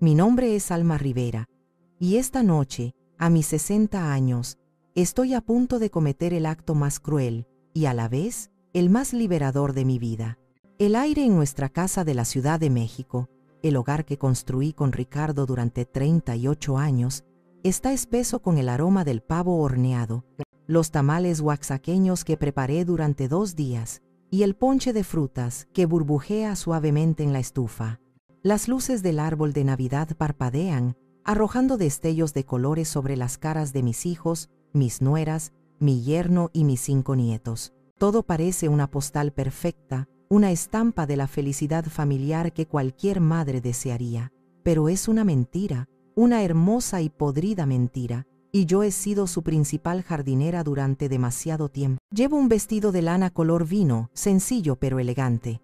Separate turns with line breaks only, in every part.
Mi nombre es Alma Rivera, y esta noche, a mis 60 años, estoy a punto de cometer el acto más cruel, y a la vez, el más liberador de mi vida. El aire en nuestra casa de la Ciudad de México, el hogar que construí con Ricardo durante 38 años, está espeso con el aroma del pavo horneado, los tamales oaxaqueños que preparé durante 2 días, y el ponche de frutas que burbujea suavemente en la estufa. Las luces del árbol de Navidad parpadean, arrojando destellos de colores sobre las caras de mis hijos, mis nueras, mi yerno y mis 5 nietos. Todo parece una postal perfecta, una estampa de la felicidad familiar que cualquier madre desearía. Pero es una mentira, una hermosa y podrida mentira, y yo he sido su principal jardinera durante demasiado tiempo. Llevo un vestido de lana color vino, sencillo pero elegante.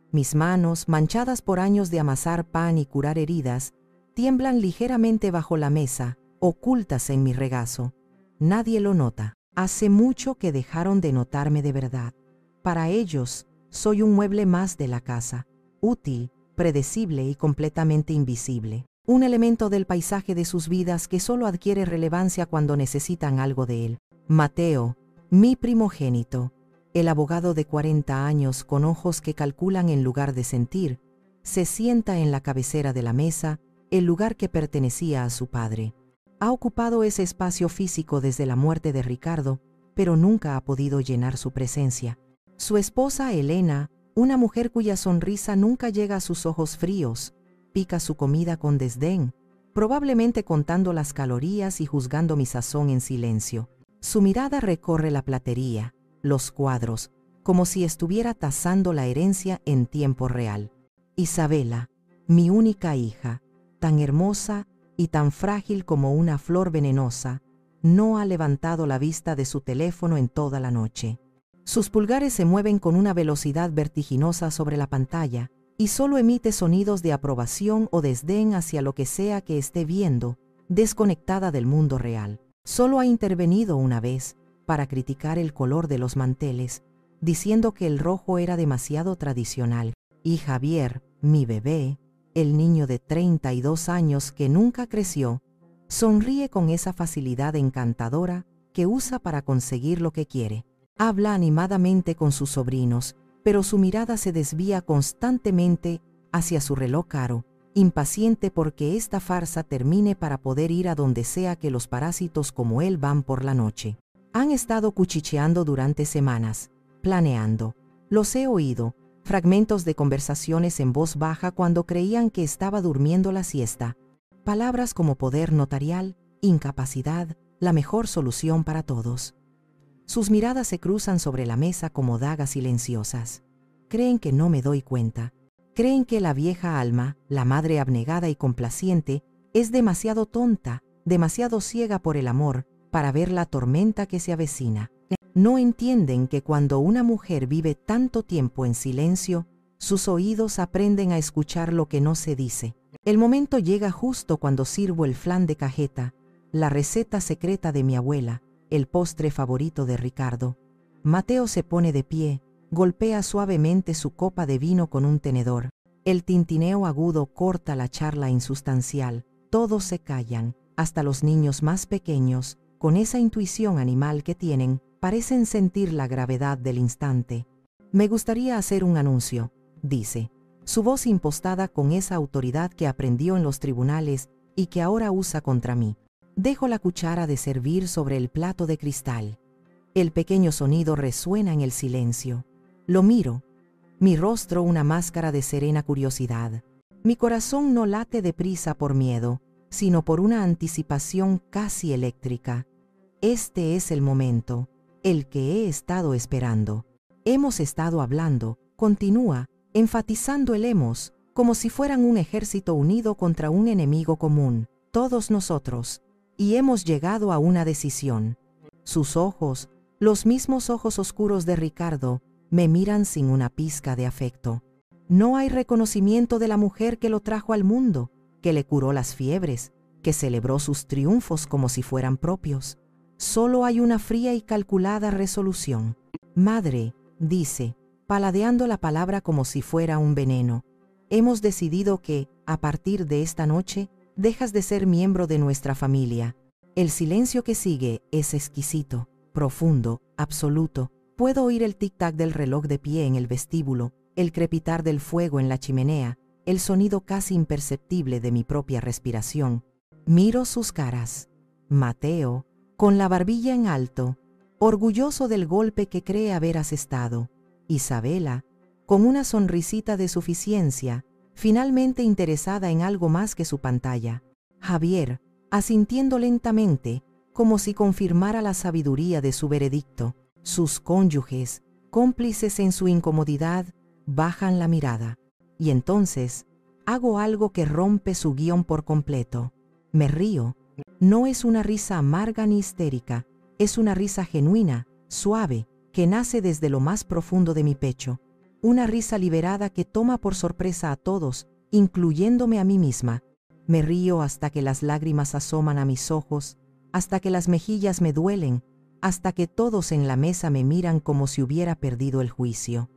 Mis manos, manchadas por años de amasar pan y curar heridas, tiemblan ligeramente bajo la mesa, ocultas en mi regazo. Nadie lo nota. Hace mucho que dejaron de notarme de verdad. Para ellos, soy un mueble más de la casa, útil, predecible y completamente invisible. Un elemento del paisaje de sus vidas que solo adquiere relevancia cuando necesitan algo de él. Mateo, mi primogénito, el abogado de 40 años con ojos que calculan en lugar de sentir, se sienta en la cabecera de la mesa, el lugar que pertenecía a su padre. Ha ocupado ese espacio físico desde la muerte de Ricardo, pero nunca ha podido llenar su presencia. Su esposa Elena, una mujer cuya sonrisa nunca llega a sus ojos fríos, pica su comida con desdén, probablemente contando las calorías y juzgando mi sazón en silencio. Su mirada recorre la platería, los cuadros, como si estuviera tasando la herencia en tiempo real. Isabela, mi única hija, tan hermosa y tan frágil como una flor venenosa, no ha levantado la vista de su teléfono en toda la noche. Sus pulgares se mueven con una velocidad vertiginosa sobre la pantalla y solo emite sonidos de aprobación o desdén hacia lo que sea que esté viendo, desconectada del mundo real. Solo ha intervenido una vez para criticar el color de los manteles, diciendo que el rojo era demasiado tradicional. Y Javier, mi bebé, el niño de 32 años que nunca creció, sonríe con esa facilidad encantadora que usa para conseguir lo que quiere. Habla animadamente con sus sobrinos, pero su mirada se desvía constantemente hacia su reloj caro, impaciente porque esta farsa termine para poder ir a donde sea que los parásitos como él van por la noche. Han estado cuchicheando durante semanas, planeando. Los he oído, fragmentos de conversaciones en voz baja cuando creían que estaba durmiendo la siesta. Palabras como poder notarial, incapacidad, la mejor solución para todos. Sus miradas se cruzan sobre la mesa como dagas silenciosas. Creen que no me doy cuenta. Creen que la vieja Alma, la madre abnegada y complaciente, es demasiado tonta, demasiado ciega por el amor, para ver la tormenta que se avecina. No entienden que cuando una mujer vive tanto tiempo en silencio, sus oídos aprenden a escuchar lo que no se dice. El momento llega justo cuando sirvo el flan de cajeta, la receta secreta de mi abuela, el postre favorito de Ricardo. Mateo se pone de pie, golpea suavemente su copa de vino con un tenedor. El tintineo agudo corta la charla insustancial. Todos se callan, hasta los niños más pequeños, con esa intuición animal que tienen, parecen sentir la gravedad del instante. Me gustaría hacer un anuncio, dice, su voz impostada con esa autoridad que aprendió en los tribunales y que ahora usa contra mí. Dejo la cuchara de servir sobre el plato de cristal. El pequeño sonido resuena en el silencio. Lo miro. Mi rostro una máscara de serena curiosidad. Mi corazón no late deprisa por miedo, sino por una anticipación casi eléctrica. Este es el momento, el que he estado esperando. Hemos estado hablando, continúa, enfatizando el hemos, como si fueran un ejército unido contra un enemigo común, todos nosotros. Y hemos llegado a una decisión. Sus ojos, los mismos ojos oscuros de Ricardo, me miran sin una pizca de afecto. No hay reconocimiento de la mujer que lo trajo al mundo, que le curó las fiebres, que celebró sus triunfos como si fueran propios. Solo hay una fría y calculada resolución. Madre, dice, paladeando la palabra como si fuera un veneno. hemos decidido que, a partir de esta noche, dejas de ser miembro de nuestra familia. El silencio que sigue es exquisito, profundo, absoluto. Puedo oír el tic-tac del reloj de pie en el vestíbulo, el crepitar del fuego en la chimenea, el sonido casi imperceptible de mi propia respiración. Miro sus caras. Mateo, con la barbilla en alto, orgulloso del golpe que cree haber asestado. Isabela, con una sonrisita de suficiencia, finalmente interesada en algo más que su pantalla. Javier, asintiendo lentamente, como si confirmara la sabiduría de su veredicto. Sus cónyuges, cómplices en su incomodidad, bajan la mirada. Y entonces, hago algo que rompe su guión por completo. Me río. No es una risa amarga ni histérica, es una risa genuina, suave, que nace desde lo más profundo de mi pecho. Una risa liberada que toma por sorpresa a todos, incluyéndome a mí misma. Me río hasta que las lágrimas asoman a mis ojos, hasta que las mejillas me duelen, hasta que todos en la mesa me miran como si hubiera perdido el juicio.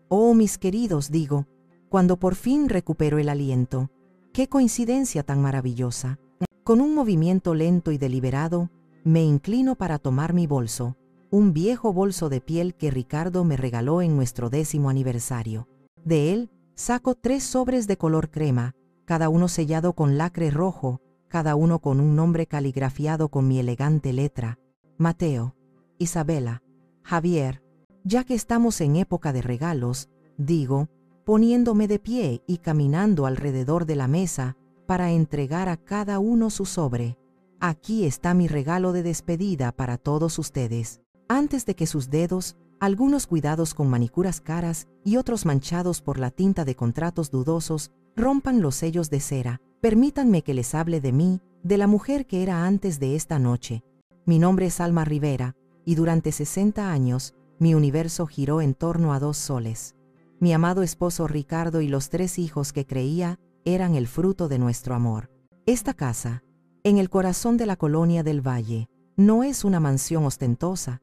Oh, mis queridos, digo, cuando por fin recupero el aliento. ¡Qué coincidencia tan maravillosa! Con un movimiento lento y deliberado, me inclino para tomar mi bolso, un viejo bolso de piel que Ricardo me regaló en nuestro 10º aniversario. De él, saco 3 sobres de color crema, cada uno sellado con lacre rojo, cada uno con un nombre caligrafiado con mi elegante letra. Mateo, Isabela, Javier. Ya que estamos en época de regalos, digo, poniéndome de pie y caminando alrededor de la mesa para entregar a cada uno su sobre. Aquí está mi regalo de despedida para todos ustedes. Antes de que sus dedos, algunos cuidados con manicuras caras y otros manchados por la tinta de contratos dudosos, rompan los sellos de cera, permítanme que les hable de mí, de la mujer que era antes de esta noche. Mi nombre es Alma Rivera, y durante 60 años, mi universo giró en torno a 2 soles. Mi amado esposo Ricardo y los 3 hijos que creía eran el fruto de nuestro amor. Esta casa, en el corazón de la colonia del Valle, no es una mansión ostentosa.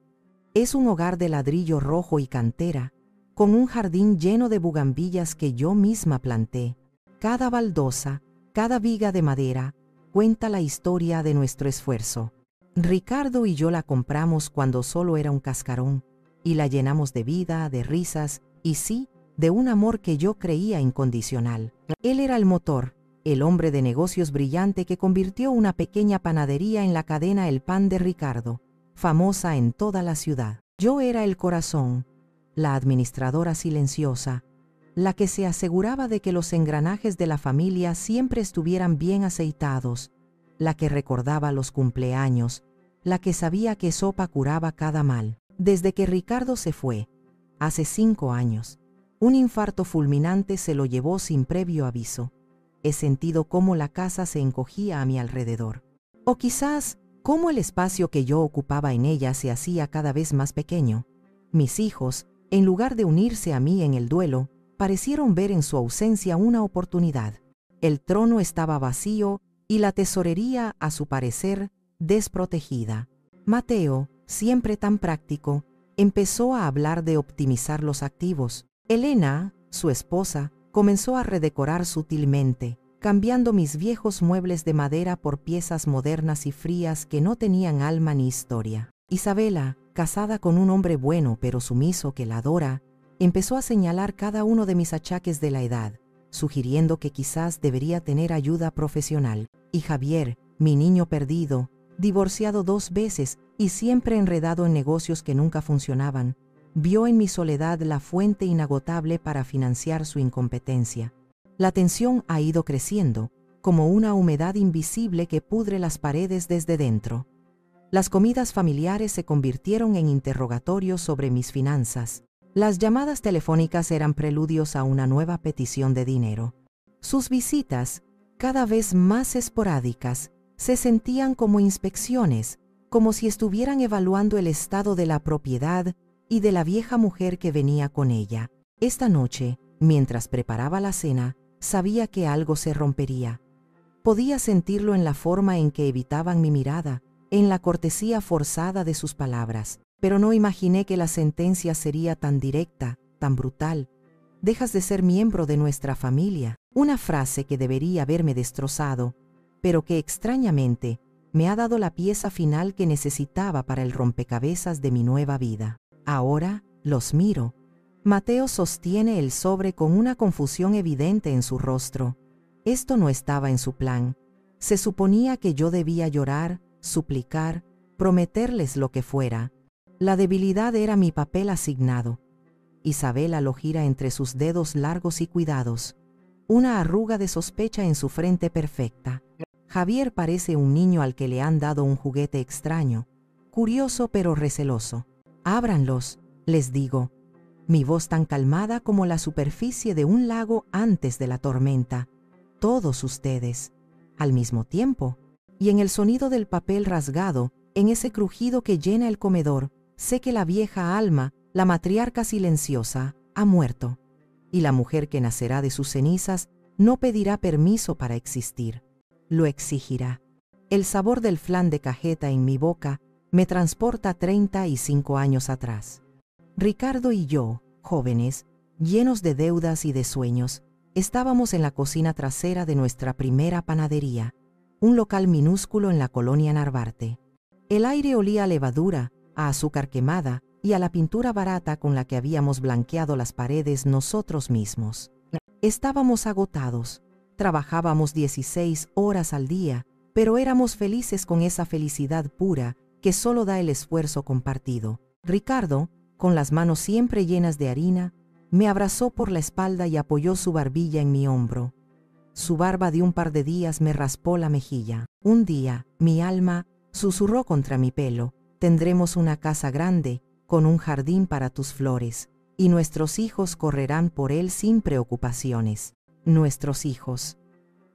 Es un hogar de ladrillo rojo y cantera, con un jardín lleno de bugambillas que yo misma planté. Cada baldosa, cada viga de madera, cuenta la historia de nuestro esfuerzo. Ricardo y yo la compramos cuando solo era un cascarón, y la llenamos de vida, de risas, y sí, de un amor que yo creía incondicional. Él era el motor, el hombre de negocios brillante que convirtió una pequeña panadería en la cadena El Pan de Ricardo, famosa en toda la ciudad. Yo era el corazón, la administradora silenciosa, la que se aseguraba de que los engranajes de la familia siempre estuvieran bien aceitados, la que recordaba los cumpleaños, la que sabía que sopa curaba cada mal. Desde que Ricardo se fue, hace 5 años, un infarto fulminante se lo llevó sin previo aviso. He sentido cómo la casa se encogía a mi alrededor. O quizás, cómo el espacio que yo ocupaba en ella se hacía cada vez más pequeño. Mis hijos, en lugar de unirse a mí en el duelo, parecieron ver en su ausencia una oportunidad. El trono estaba vacío y la tesorería, a su parecer, desprotegida. Mateo, siempre tan práctico, empezó a hablar de optimizar los activos. Elena, su esposa, comenzó a redecorar sutilmente, cambiando mis viejos muebles de madera por piezas modernas y frías que no tenían alma ni historia. Isabela, casada con un hombre bueno pero sumiso que la adora, empezó a señalar cada uno de mis achaques de la edad, sugiriendo que quizás debería tener ayuda profesional. Y Javier, mi niño perdido, divorciado 2 veces y siempre enredado en negocios que nunca funcionaban, vio en mi soledad la fuente inagotable para financiar su incompetencia. La tensión ha ido creciendo, como una humedad invisible que pudre las paredes desde dentro. Las comidas familiares se convirtieron en interrogatorios sobre mis finanzas. Las llamadas telefónicas eran preludios a una nueva petición de dinero. Sus visitas, cada vez más esporádicas, se sentían como inspecciones, como si estuvieran evaluando el estado de la propiedad y de la vieja mujer que venía con ella. Esta noche, mientras preparaba la cena, sabía que algo se rompería. Podía sentirlo en la forma en que evitaban mi mirada, en la cortesía forzada de sus palabras, pero no imaginé que la sentencia sería tan directa, tan brutal. dejas de ser miembro de nuestra familia. Una frase que debería haberme destrozado, pero que extrañamente me ha dado la pieza final que necesitaba para el rompecabezas de mi nueva vida. Ahora los miro. Mateo sostiene el sobre con una confusión evidente en su rostro. Esto no estaba en su plan. Se suponía que yo debía llorar, suplicar, prometerles lo que fuera. La debilidad era mi papel asignado. Isabela lo gira entre sus dedos largos y cuidados. Una arruga de sospecha en su frente perfecta. Javier parece un niño al que le han dado un juguete extraño, curioso pero receloso. Ábranlos, les digo. Mi voz tan calmada como la superficie de un lago antes de la tormenta. Todos ustedes, al mismo tiempo. Y en el sonido del papel rasgado, en ese crujido que llena el comedor, sé que la vieja Alma, la matriarca silenciosa, ha muerto. Y la mujer que nacerá de sus cenizas no pedirá permiso para existir. Lo exigirá. El sabor del flan de cajeta en mi boca me transporta 35 años atrás. Ricardo y yo, jóvenes, llenos de deudas y de sueños, estábamos en la cocina trasera de nuestra primera panadería, un local minúsculo en la colonia Narvarte. El aire olía a levadura, a azúcar quemada y a la pintura barata con la que habíamos blanqueado las paredes nosotros mismos. Estábamos agotados, trabajábamos 16 horas al día, pero éramos felices con esa felicidad pura que solo da el esfuerzo compartido. Ricardo, con las manos siempre llenas de harina, me abrazó por la espalda y apoyó su barbilla en mi hombro. Su barba de un par de días me raspó la mejilla. Un día, mi alma susurró contra mi pelo: tendremos una casa grande, con un jardín para tus flores, y nuestros hijos correrán por él sin preocupaciones. Nuestros hijos.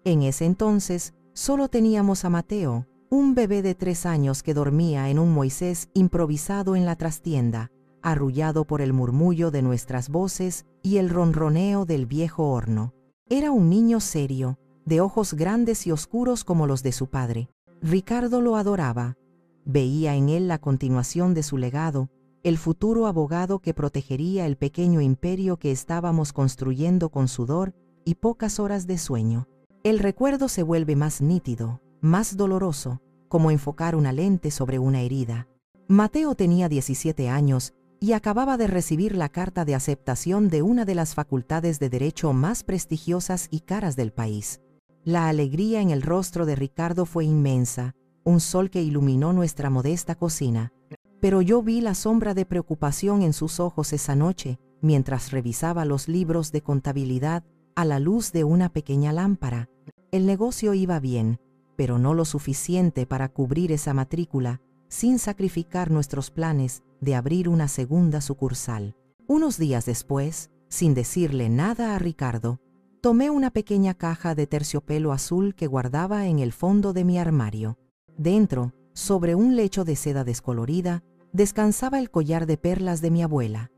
En ese entonces, solo teníamos a Mateo, un bebé de 3 años que dormía en un Moisés improvisado en la trastienda, arrullado por el murmullo de nuestras voces y el ronroneo del viejo horno. Era un niño serio, de ojos grandes y oscuros como los de su padre. Ricardo lo adoraba. Veía en él la continuación de su legado, el futuro abogado que protegería el pequeño imperio que estábamos construyendo con sudor y pocas horas de sueño. El recuerdo se vuelve más nítido, más doloroso, como enfocar una lente sobre una herida. Mateo tenía 17 años y acababa de recibir la carta de aceptación de una de las facultades de derecho más prestigiosas y caras del país. La alegría en el rostro de Ricardo fue inmensa, un sol que iluminó nuestra modesta cocina. Pero yo vi la sombra de preocupación en sus ojos esa noche, mientras revisaba los libros de contabilidad a la luz de una pequeña lámpara. El negocio iba bien, pero no lo suficiente para cubrir esa matrícula, sin sacrificar nuestros planes de abrir una segunda sucursal. Unos días después, sin decirle nada a Ricardo, tomé una pequeña caja de terciopelo azul que guardaba en el fondo de mi armario. Dentro, sobre un lecho de seda descolorida, descansaba el collar de perlas de mi abuela.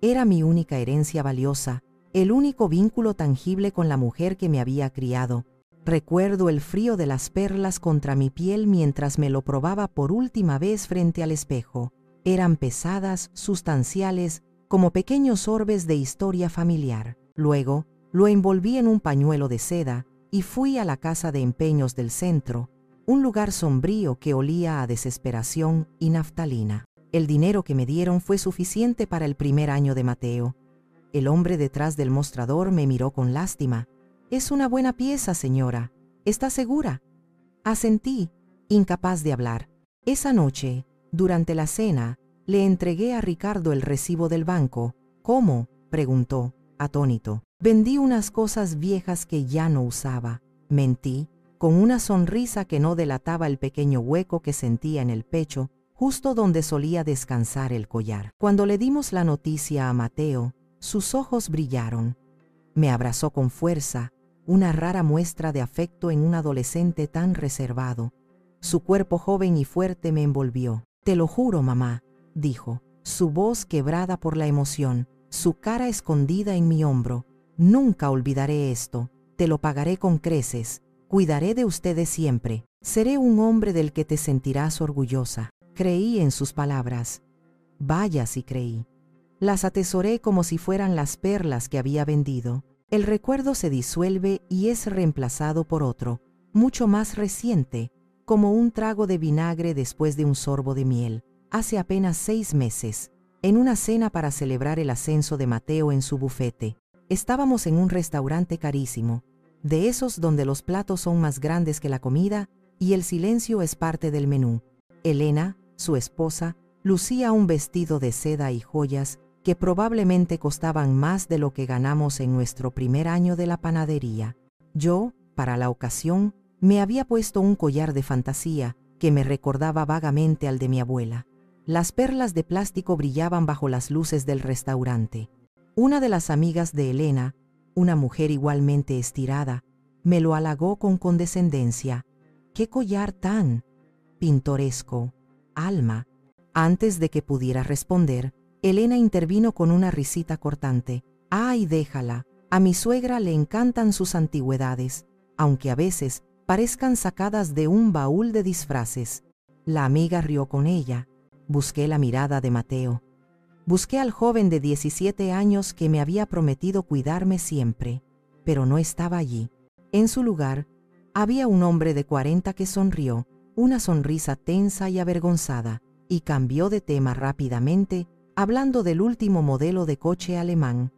Era mi única herencia valiosa, el único vínculo tangible con la mujer que me había criado. Recuerdo el frío de las perlas contra mi piel mientras me lo probaba por última vez frente al espejo. Eran pesadas, sustanciales, como pequeños orbes de historia familiar. Luego, lo envolví en un pañuelo de seda y fui a la casa de empeños del centro, un lugar sombrío que olía a desesperación y naftalina. El dinero que me dieron fue suficiente para el primer año de Mateo. El hombre detrás del mostrador me miró con lástima. «Es una buena pieza, señora. ¿Está segura?» Asentí, incapaz de hablar. Esa noche, durante la cena, le entregué a Ricardo el recibo del banco. «¿Cómo?», preguntó, atónito. «Vendí unas cosas viejas que ya no usaba». Mentí, con una sonrisa que no delataba el pequeño hueco que sentía en el pecho, justo donde solía descansar el collar. Cuando le dimos la noticia a Mateo, sus ojos brillaron. Me abrazó con fuerza, una rara muestra de afecto en un adolescente tan reservado. Su cuerpo joven y fuerte me envolvió. «Te lo juro, mamá», dijo, su voz quebrada por la emoción, su cara escondida en mi hombro. «Nunca olvidaré esto. Te lo pagaré con creces. Cuidaré de ustedes siempre. Seré un hombre del que te sentirás orgullosa». Creí en sus palabras. Vaya si creí. Las atesoré como si fueran las perlas que había vendido. El recuerdo se disuelve y es reemplazado por otro, mucho más reciente, como un trago de vinagre después de un sorbo de miel. Hace apenas 6 meses, en una cena para celebrar el ascenso de Mateo en su bufete. Estábamos en un restaurante carísimo, de esos donde los platos son más grandes que la comida y el silencio es parte del menú. Elena, su esposa, lucía un vestido de seda y joyas que probablemente costaban más de lo que ganamos en nuestro primer año de la panadería. Yo, para la ocasión, me había puesto un collar de fantasía que me recordaba vagamente al de mi abuela. Las perlas de plástico brillaban bajo las luces del restaurante. Una de las amigas de Elena, una mujer igualmente estirada, me lo halagó con condescendencia. ¡Qué collar tan pintoresco, Alma! Antes de que pudiera responder, Elena intervino con una risita cortante. ¡Ay, déjala! A mi suegra le encantan sus antigüedades, aunque a veces parezcan sacadas de un baúl de disfraces. La amiga rió con ella. Busqué la mirada de Mateo. Busqué al joven de 17 años que me había prometido cuidarme siempre, pero no estaba allí. En su lugar, había un hombre de 40 que sonrió, una sonrisa tensa y avergonzada, y cambió de tema rápidamente, hablando del último modelo de coche alemán.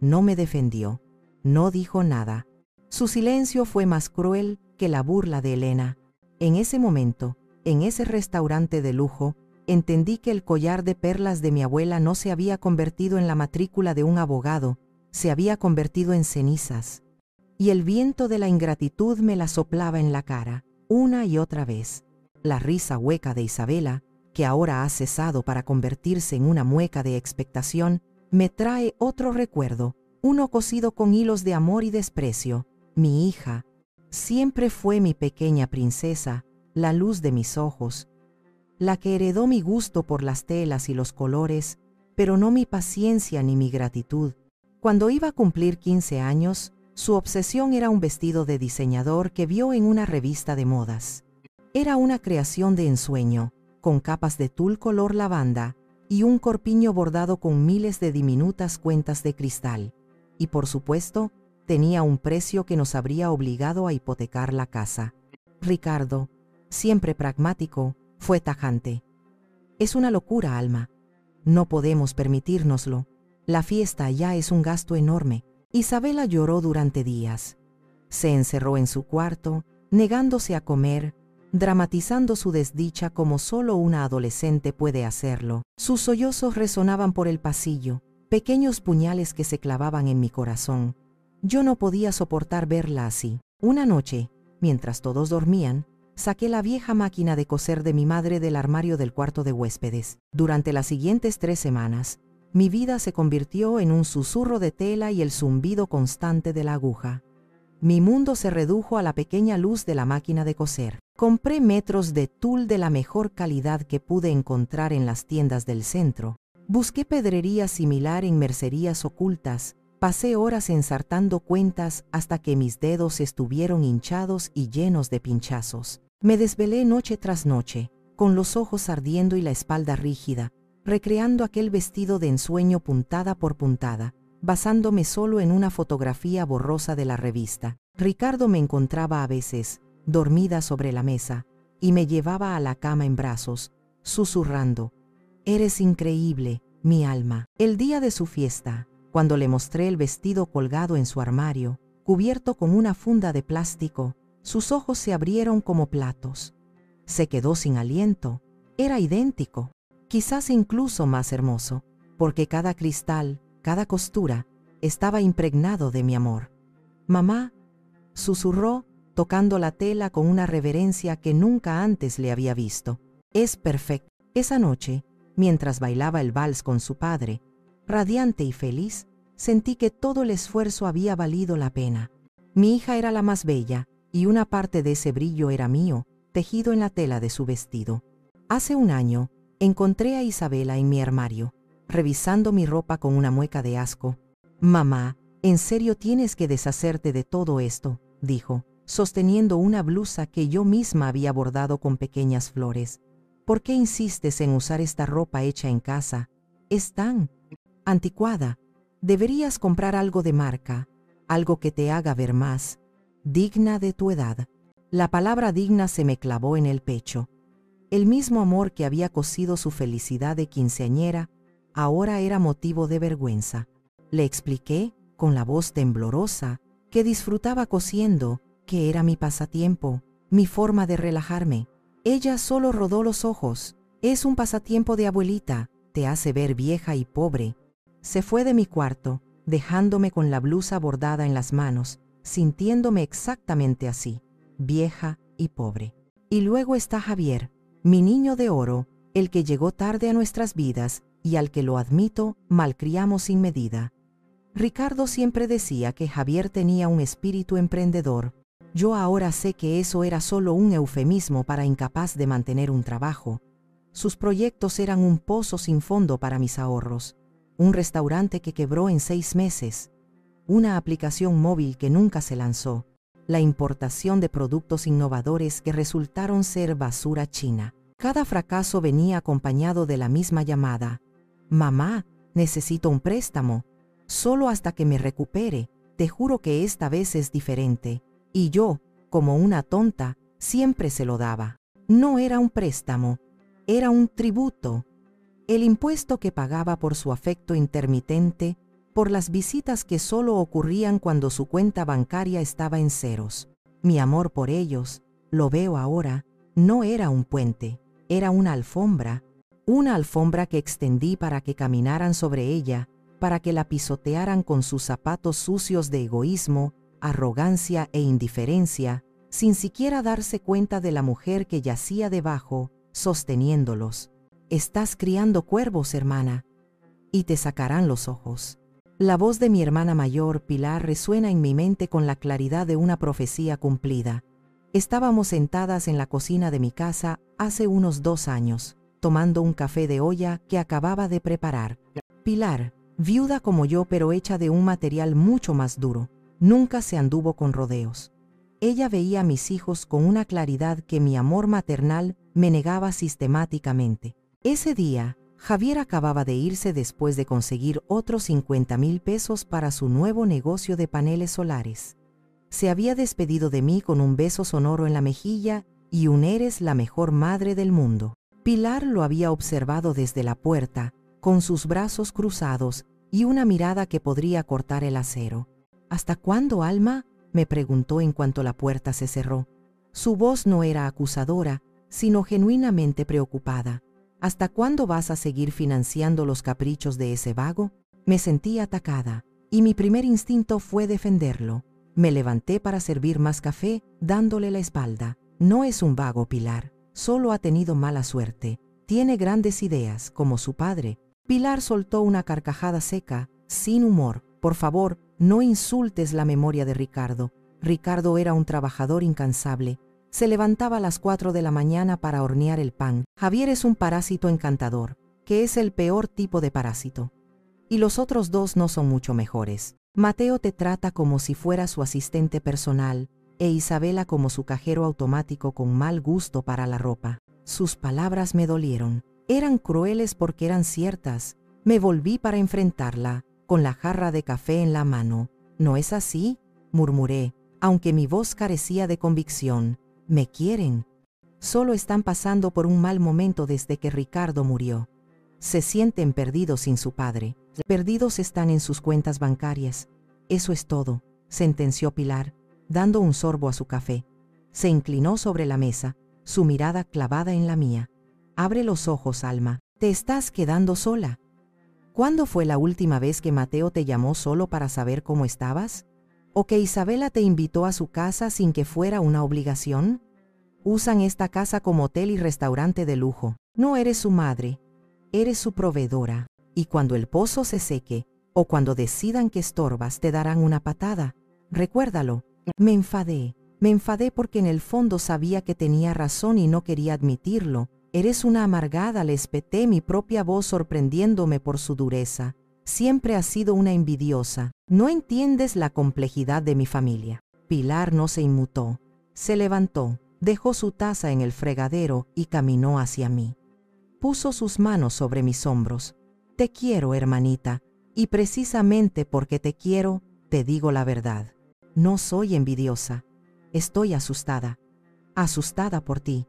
No me defendió, no dijo nada. Su silencio fue más cruel que la burla de Elena. En ese momento, en ese restaurante de lujo, entendí que el collar de perlas de mi abuela no se había convertido en la matrícula de un abogado, se había convertido en cenizas. Y el viento de la ingratitud me la soplaba en la cara, una y otra vez. La risa hueca de Isabela, que ahora ha cesado para convertirse en una mueca de expectación, me trae otro recuerdo, uno cosido con hilos de amor y desprecio. Mi hija siempre fue mi pequeña princesa, la luz de mis ojos, la que heredó mi gusto por las telas y los colores, pero no mi paciencia ni mi gratitud. Cuando iba a cumplir 15 años, su obsesión era un vestido de diseñador que vio en una revista de modas. Era una creación de ensueño, con capas de tul color lavanda y un corpiño bordado con miles de diminutas cuentas de cristal. Y por supuesto, tenía un precio que nos habría obligado a hipotecar la casa. Ricardo, siempre pragmático, fue tajante. Es una locura, Alma. No podemos permitírnoslo. La fiesta ya es un gasto enorme. Isabela lloró durante días. Se encerró en su cuarto, negándose a comer, dramatizando su desdicha como solo una adolescente puede hacerlo. Sus sollozos resonaban por el pasillo, pequeños puñales que se clavaban en mi corazón. Yo no podía soportar verla así. Una noche, mientras todos dormían, saqué la vieja máquina de coser de mi madre del armario del cuarto de huéspedes. Durante las siguientes 3 semanas, mi vida se convirtió en un susurro de tela y el zumbido constante de la aguja. Mi mundo se redujo a la pequeña luz de la máquina de coser. Compré metros de tul de la mejor calidad que pude encontrar en las tiendas del centro. Busqué pedrería similar en mercerías ocultas. Pasé horas ensartando cuentas hasta que mis dedos estuvieron hinchados y llenos de pinchazos. Me desvelé noche tras noche, con los ojos ardiendo y la espalda rígida, recreando aquel vestido de ensueño puntada por puntada, basándome solo en una fotografía borrosa de la revista. Ricardo me encontraba a veces, dormida sobre la mesa, y me llevaba a la cama en brazos, susurrando: «Eres increíble, mi alma». El día de su fiesta, cuando le mostré el vestido colgado en su armario, cubierto con una funda de plástico, sus ojos se abrieron como platos. Se quedó sin aliento. Era idéntico, quizás incluso más hermoso, porque cada cristal, cada costura, estaba impregnado de mi amor. «Mamá», susurró, tocando la tela con una reverencia que nunca antes le había visto. «Es perfecto». Esa noche, mientras bailaba el vals con su padre, radiante y feliz, sentí que todo el esfuerzo había valido la pena. Mi hija era la más bella, y una parte de ese brillo era mío, tejido en la tela de su vestido. Hace un año, encontré a Isabela en mi armario, revisando mi ropa con una mueca de asco. «Mamá, ¿en serio tienes que deshacerte de todo esto?», dijo, sosteniendo una blusa que yo misma había bordado con pequeñas flores. «¿Por qué insistes en usar esta ropa hecha en casa? Es tan...». anticuada. Deberías comprar algo de marca, algo que te haga ver más digna de tu edad. La palabra digna se me clavó en el pecho. El mismo amor que había cosido su felicidad de quinceañera, ahora era motivo de vergüenza. Le expliqué, con la voz temblorosa, que disfrutaba cosiendo, que era mi pasatiempo, mi forma de relajarme. Ella solo rodó los ojos. Es un pasatiempo de abuelita, te hace ver vieja y pobre. Se fue de mi cuarto, dejándome con la blusa bordada en las manos, sintiéndome exactamente así, vieja y pobre. Y luego está Javier, mi niño de oro, el que llegó tarde a nuestras vidas y al que, lo admito, malcriamos sin medida. Ricardo siempre decía que Javier tenía un espíritu emprendedor. Yo ahora sé que eso era solo un eufemismo para incapaz de mantener un trabajo. Sus proyectos eran un pozo sin fondo para mis ahorros, un restaurante que quebró en 6 meses, una aplicación móvil que nunca se lanzó, la importación de productos innovadores que resultaron ser basura china. Cada fracaso venía acompañado de la misma llamada: «Mamá, necesito un préstamo. Solo hasta que me recupere, te juro que esta vez es diferente». Y yo, como una tonta, siempre se lo daba. No era un préstamo, era un tributo. El impuesto que pagaba por su afecto intermitente, por las visitas que solo ocurrían cuando su cuenta bancaria estaba en ceros. Mi amor por ellos, lo veo ahora, no era un puente, era una alfombra que extendí para que caminaran sobre ella, para que la pisotearan con sus zapatos sucios de egoísmo, arrogancia e indiferencia, sin siquiera darse cuenta de la mujer que yacía debajo, sosteniéndolos. Estás criando cuervos, hermana, y te sacarán los ojos. La voz de mi hermana mayor, Pilar, resuena en mi mente con la claridad de una profecía cumplida. Estábamos sentadas en la cocina de mi casa hace unos 2 años, tomando un café de olla que acababa de preparar. Pilar, viuda como yo pero hecha de un material mucho más duro, nunca se anduvo con rodeos. Ella veía a mis hijos con una claridad que mi amor maternal me negaba sistemáticamente. Ese día, Javier acababa de irse después de conseguir otros 50,000 pesos para su nuevo negocio de paneles solares. Se había despedido de mí con un beso sonoro en la mejilla y un «eres la mejor madre del mundo». Pilar lo había observado desde la puerta, con sus brazos cruzados y una mirada que podría cortar el acero. «¿Hasta cuándo, Alma?», me preguntó en cuanto la puerta se cerró. Su voz no era acusadora, sino genuinamente preocupada. «¿Hasta cuándo vas a seguir financiando los caprichos de ese vago?». Me sentí atacada, y mi primer instinto fue defenderlo. Me levanté para servir más café, dándole la espalda. «No es un vago, Pilar, solo ha tenido mala suerte. Tiene grandes ideas, como su padre». Pilar soltó una carcajada seca, sin humor. «Por favor, no insultes la memoria de Ricardo. Ricardo era un trabajador incansable. Se levantaba a las 4 de la mañana para hornear el pan. Javier es un parásito encantador, que es el peor tipo de parásito. Y los otros 2 no son mucho mejores. Mateo te trata como si fuera su asistente personal, e Isabela como su cajero automático con mal gusto para la ropa». Sus palabras me dolieron. Eran crueles porque eran ciertas. Me volví para enfrentarla, con la jarra de café en la mano. «¿No es así?», murmuré, aunque mi voz carecía de convicción. «Me quieren. Solo están pasando por un mal momento desde que Ricardo murió. Se sienten perdidos sin su padre. Perdidos están en sus cuentas bancarias. Eso es todo», sentenció Pilar, dando un sorbo a su café. Se inclinó sobre la mesa, su mirada clavada en la mía. «Abre los ojos, Alma. Te estás quedando sola. ¿Cuándo fue la última vez que Mateo te llamó solo para saber cómo estabas? ¿O que Isabela te invitó a su casa sin que fuera una obligación? Usan esta casa como hotel y restaurante de lujo. No eres su madre, eres su proveedora. Y cuando el pozo se seque, o cuando decidan que estorbas, te darán una patada. Recuérdalo». Me enfadé porque en el fondo sabía que tenía razón y no quería admitirlo. «Eres una amargada», le espeté, mi propia voz sorprendiéndome por su dureza. «Siempre has sido una envidiosa. No entiendes la complejidad de mi familia». Pilar no se inmutó. Se levantó, dejó su taza en el fregadero y caminó hacia mí. Puso sus manos sobre mis hombros. «Te quiero, hermanita. Y precisamente porque te quiero, te digo la verdad. No soy envidiosa. Estoy asustada. Asustada por ti.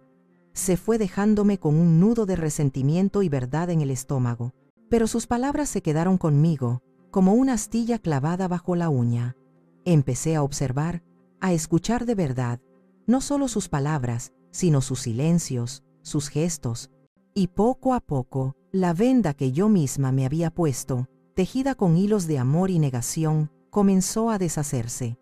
Se fue dejándome con un nudo de resentimiento y verdad en el estómago. Pero sus palabras se quedaron conmigo, como una astilla clavada bajo la uña. Empecé a observar, a escuchar de verdad, no solo sus palabras, sino sus silencios, sus gestos. Y poco a poco, la venda que yo misma me había puesto, tejida con hilos de amor y negación, comenzó a deshacerse.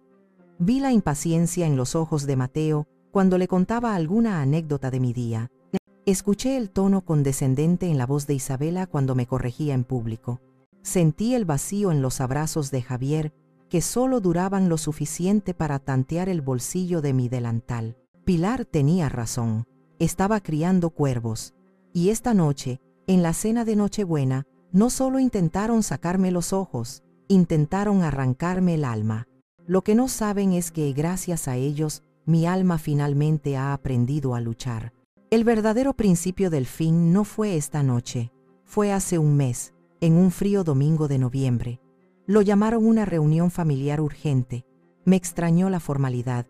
Vi la impaciencia en los ojos de Mateo cuando le contaba alguna anécdota de mi día. Escuché el tono condescendente en la voz de Isabela cuando me corregía en público. Sentí el vacío en los abrazos de Javier, que solo duraban lo suficiente para tantear el bolsillo de mi delantal. Pilar tenía razón. Estaba criando cuervos. Y esta noche, en la cena de Nochebuena, no solo intentaron sacarme los ojos, intentaron arrancarme el alma. Lo que no saben es que gracias a ellos, mi alma finalmente ha aprendido a luchar. El verdadero principio del fin no fue esta noche, fue hace un mes, en un frío domingo de noviembre. Lo llamaron una reunión familiar urgente. Me extrañó la formalidad.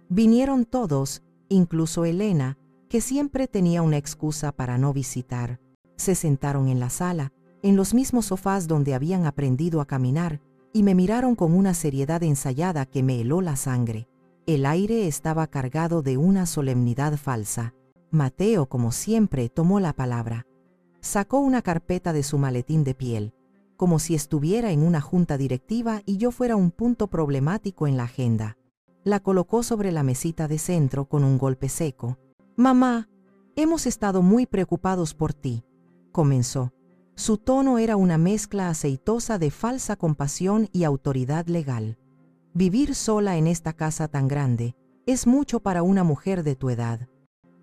Vinieron todos, incluso Elena, que siempre tenía una excusa para no visitar. Se sentaron en la sala, en los mismos sofás donde habían aprendido a caminar, y me miraron con una seriedad ensayada que me heló la sangre. El aire estaba cargado de una solemnidad falsa. Mateo, como siempre, tomó la palabra. Sacó una carpeta de su maletín de piel, como si estuviera en una junta directiva y yo fuera un punto problemático en la agenda. La colocó sobre la mesita de centro con un golpe seco. «Mamá, hemos estado muy preocupados por ti», comenzó. Su tono era una mezcla aceitosa de falsa compasión y autoridad legal. Vivir sola en esta casa tan grande es mucho para una mujer de tu edad.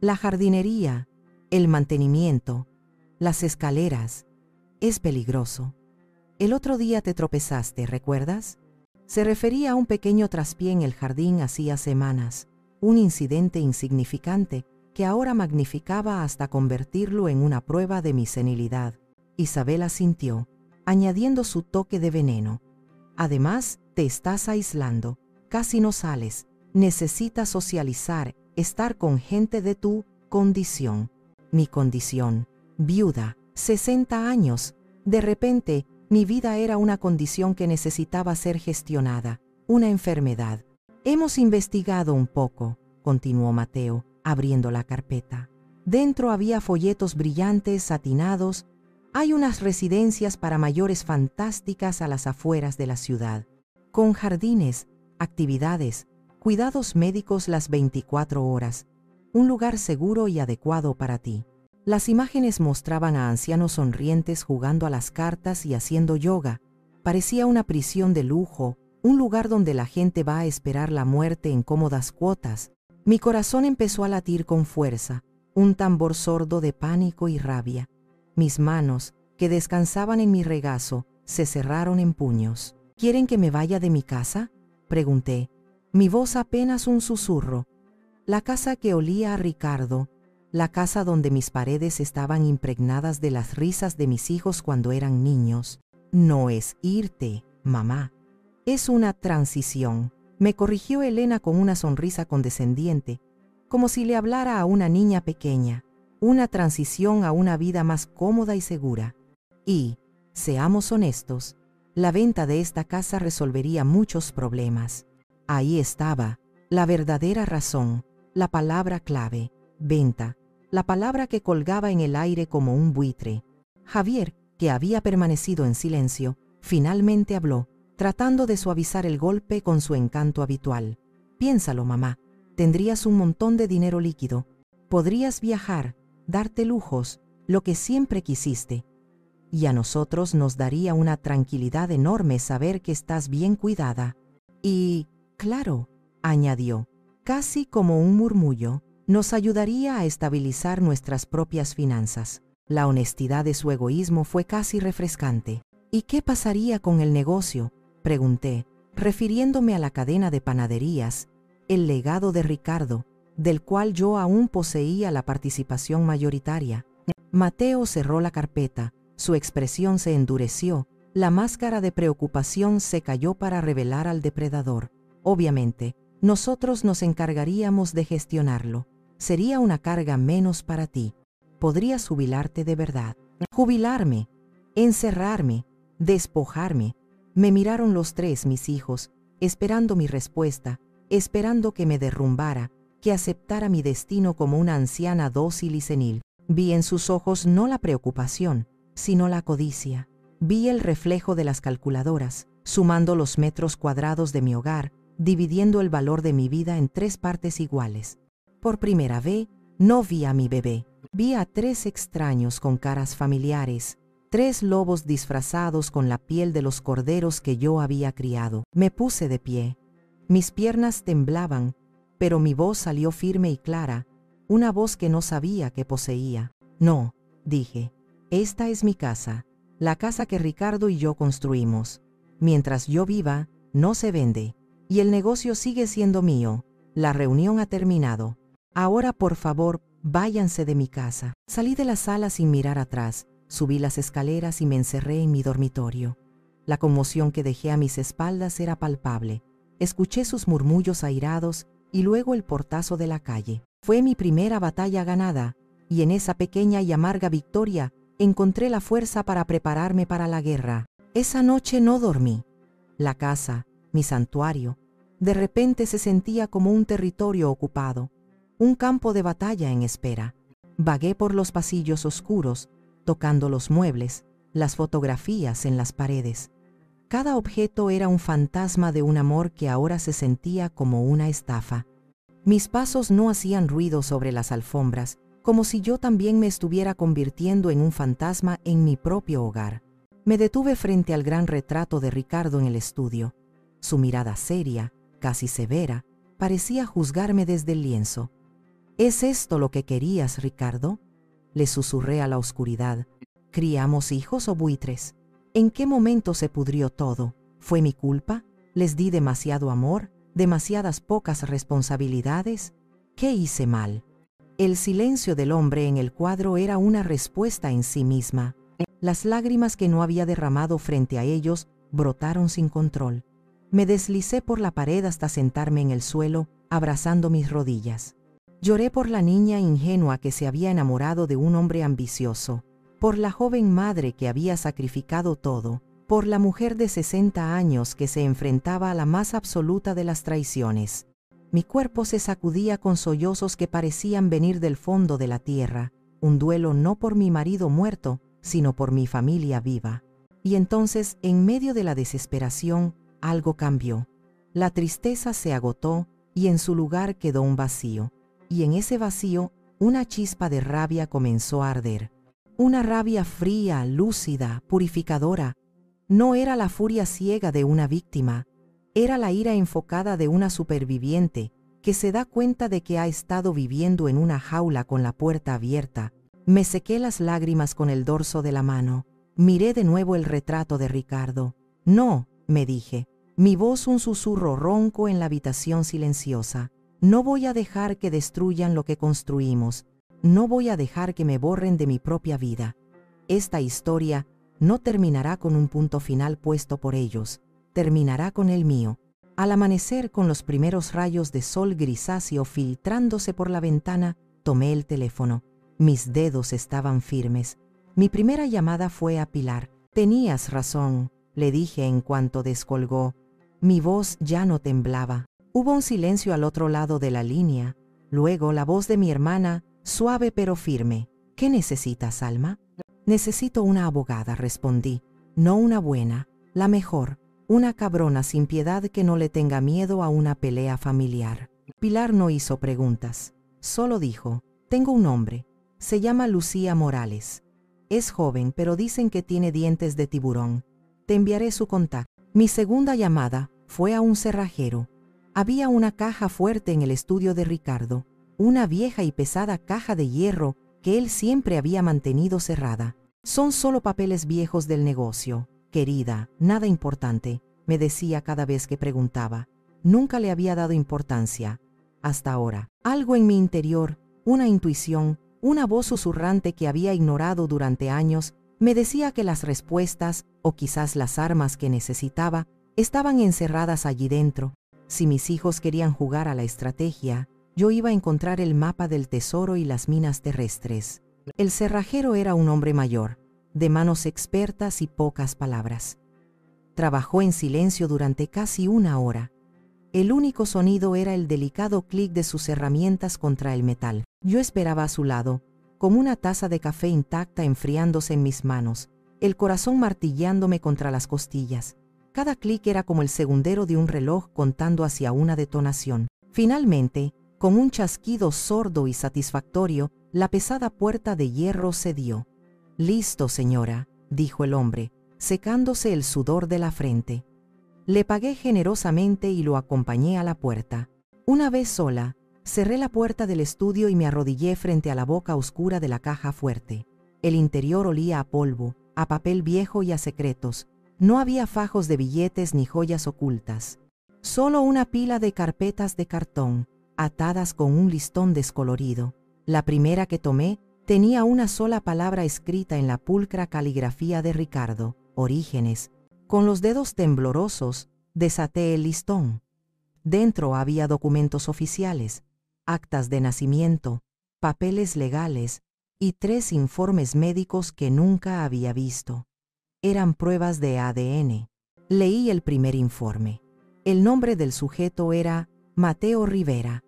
La jardinería, el mantenimiento, las escaleras, es peligroso. El otro día te tropezaste, ¿recuerdas? Se refería a un pequeño traspié en el jardín hacía semanas, un incidente insignificante que ahora magnificaba hasta convertirlo en una prueba de mi senilidad. Isabela sintió, añadiendo su toque de veneno. Además, te estás aislando, casi no sales, necesitas socializar, estar con gente de tu condición. Mi condición, viuda, 60 años, de repente, mi vida era una condición que necesitaba ser gestionada, una enfermedad. Hemos investigado un poco, continuó Mateo, abriendo la carpeta. Dentro había folletos brillantes, satinados. Hay unas residencias para mayores fantásticas a las afueras de la ciudad, con jardines, actividades, cuidados médicos las 24 horas, un lugar seguro y adecuado para ti. Las imágenes mostraban a ancianos sonrientes jugando a las cartas y haciendo yoga. Parecía una prisión de lujo, un lugar donde la gente va a esperar la muerte en cómodas cuotas. Mi corazón empezó a latir con fuerza, un tambor sordo de pánico y rabia. Mis manos, que descansaban en mi regazo, se cerraron en puños. ¿Quieren que me vaya de mi casa?, pregunté. Mi voz apenas un susurro. La casa que olía a Ricardo, la casa donde mis paredes estaban impregnadas de las risas de mis hijos cuando eran niños. No es irte, mamá. Es una transición, me corrigió Elena con una sonrisa condescendiente, como si le hablara a una niña pequeña. Una transición a una vida más cómoda y segura. Y, seamos honestos, la venta de esta casa resolvería muchos problemas. Ahí estaba, la verdadera razón, la palabra clave, venta, la palabra que colgaba en el aire como un buitre. Javier, que había permanecido en silencio, finalmente habló, tratando de suavizar el golpe con su encanto habitual. Piénsalo, mamá, tendrías un montón de dinero líquido, podrías viajar, darte lujos, lo que siempre quisiste. Y a nosotros nos daría una tranquilidad enorme saber que estás bien cuidada. Y, claro, añadió, casi como un murmullo, nos ayudaría a estabilizar nuestras propias finanzas. La honestidad de su egoísmo fue casi refrescante. ¿Y qué pasaría con el negocio?, pregunté, refiriéndome a la cadena de panaderías, el legado de Ricardo, del cual yo aún poseía la participación mayoritaria. Mateo cerró la carpeta, su expresión se endureció, La máscara de preocupación se cayó para revelar al depredador. Obviamente, nosotros nos encargaríamos de gestionarlo. Sería una carga menos para ti. Podrías jubilarte de verdad. Jubilarme, encerrarme, despojarme. Me miraron los tres mis hijos, esperando mi respuesta, esperando que me derrumbara, que aceptara mi destino como una anciana dócil y senil. Vi en sus ojos no la preocupación, sino la codicia. Vi el reflejo de las calculadoras, sumando los metros cuadrados de mi hogar, dividiendo el valor de mi vida en 3 partes iguales. Por primera vez, no vi a mi bebé. Vi a 3 extraños con caras familiares, 3 lobos disfrazados con la piel de los corderos que yo había criado. Me puse de pie. Mis piernas temblaban, pero mi voz salió firme y clara, una voz que no sabía que poseía. No, dije, esta es mi casa, la casa que Ricardo y yo construimos. Mientras yo viva, no se vende, y el negocio sigue siendo mío. La reunión ha terminado. Ahora, por favor, váyanse de mi casa. Salí de la sala sin mirar atrás, subí las escaleras y me encerré en mi dormitorio. La conmoción que dejé a mis espaldas era palpable. Escuché sus murmullos airados y luego el portazo de la calle. Fue mi primera batalla ganada, y en esa pequeña y amarga victoria encontré la fuerza para prepararme para la guerra. Esa noche no dormí. La casa, mi santuario, de repente se sentía como un territorio ocupado, un campo de batalla en espera. Vagué por los pasillos oscuros, tocando los muebles, las fotografías en las paredes. Cada objeto era un fantasma de un amor que ahora se sentía como una estafa. Mis pasos no hacían ruido sobre las alfombras, como si yo también me estuviera convirtiendo en un fantasma en mi propio hogar. Me detuve frente al gran retrato de Ricardo en el estudio. Su mirada seria, casi severa, parecía juzgarme desde el lienzo. ¿Es esto lo que querías, Ricardo?, le susurré a la oscuridad. ¿Criamos hijos o buitres? ¿En qué momento se pudrió todo? ¿Fue mi culpa? ¿Les di demasiado amor? ¿Demasiadas pocas responsabilidades? ¿Qué hice mal? El silencio del hombre en el cuadro era una respuesta en sí misma. Las lágrimas que no había derramado frente a ellos brotaron sin control. Me deslicé por la pared hasta sentarme en el suelo, abrazando mis rodillas. Lloré por la niña ingenua que se había enamorado de un hombre ambicioso, por la joven madre que había sacrificado todo, por la mujer de 60 años que se enfrentaba a la más absoluta de las traiciones. Mi cuerpo se sacudía con sollozos que parecían venir del fondo de la tierra, un duelo no por mi marido muerto, sino por mi familia viva. Y entonces, en medio de la desesperación, algo cambió. La tristeza se agotó y en su lugar quedó un vacío. Y en ese vacío, una chispa de rabia comenzó a arder. Una rabia fría, lúcida, purificadora. No era la furia ciega de una víctima, era la ira enfocada de una superviviente que se da cuenta de que ha estado viviendo en una jaula con la puerta abierta. Me sequé las lágrimas con el dorso de la mano. Miré de nuevo el retrato de Ricardo. No, me dije, mi voz un susurro ronco en la habitación silenciosa. No voy a dejar que destruyan lo que construimos. No voy a dejar que me borren de mi propia vida. Esta historia no terminará con un punto final puesto por ellos. Terminará con el mío. Al amanecer, con los primeros rayos de sol grisáceo filtrándose por la ventana, tomé el teléfono. Mis dedos estaban firmes. Mi primera llamada fue a Pilar. Tenías razón, le dije en cuanto descolgó. Mi voz ya no temblaba. Hubo un silencio al otro lado de la línea. Luego la voz de mi hermana, suave pero firme. ¿Qué necesitas, Alma? Necesito una abogada, respondí. No una buena, la mejor. Una cabrona sin piedad que no le tenga miedo a una pelea familiar. Pilar no hizo preguntas. Solo dijo, tengo un hombre. Se llama Lucía Morales. Es joven, pero dicen que tiene dientes de tiburón. Te enviaré su contacto. Mi segunda llamada fue a un cerrajero. Había una caja fuerte en el estudio de Ricardo, una vieja y pesada caja de hierro que él siempre había mantenido cerrada. Son solo papeles viejos del negocio, querida, nada importante, me decía cada vez que preguntaba. Nunca le había dado importancia, hasta ahora. Algo en mi interior, una intuición, una voz susurrante que había ignorado durante años, Me decía que las respuestas, o quizás las armas que necesitaba, estaban encerradas allí dentro. Si mis hijos querían jugar a la estrategia, yo iba a encontrar el mapa del tesoro y las minas terrestres. El cerrajero era un hombre mayor, de manos expertas y pocas palabras. Trabajó en silencio durante casi 1 hora. El único sonido era el delicado clic de sus herramientas contra el metal. Yo esperaba a su lado, con una taza de café intacta enfriándose en mis manos, el corazón martillándome contra las costillas. Cada clic era como el segundero de un reloj contando hacia una detonación. Finalmente, con un chasquido sordo y satisfactorio, la pesada puerta de hierro cedió. «Listo, señora», dijo el hombre, secándose el sudor de la frente. Le pagué generosamente y lo acompañé a la puerta. Una vez sola, cerré la puerta del estudio y me arrodillé frente a la boca oscura de la caja fuerte. El interior olía a polvo, a papel viejo y a secretos. No había fajos de billetes ni joyas ocultas. Solo una pila de carpetas de cartón, atadas con un listón descolorido. La primera que tomé tenía una sola palabra escrita en la pulcra caligrafía de Ricardo: Orígenes. Con los dedos temblorosos, desaté el listón. Dentro había documentos oficiales, actas de nacimiento, papeles legales y 3 informes médicos que nunca había visto. Eran pruebas de ADN. Leí el primer informe. El nombre del sujeto era Mateo Rivera.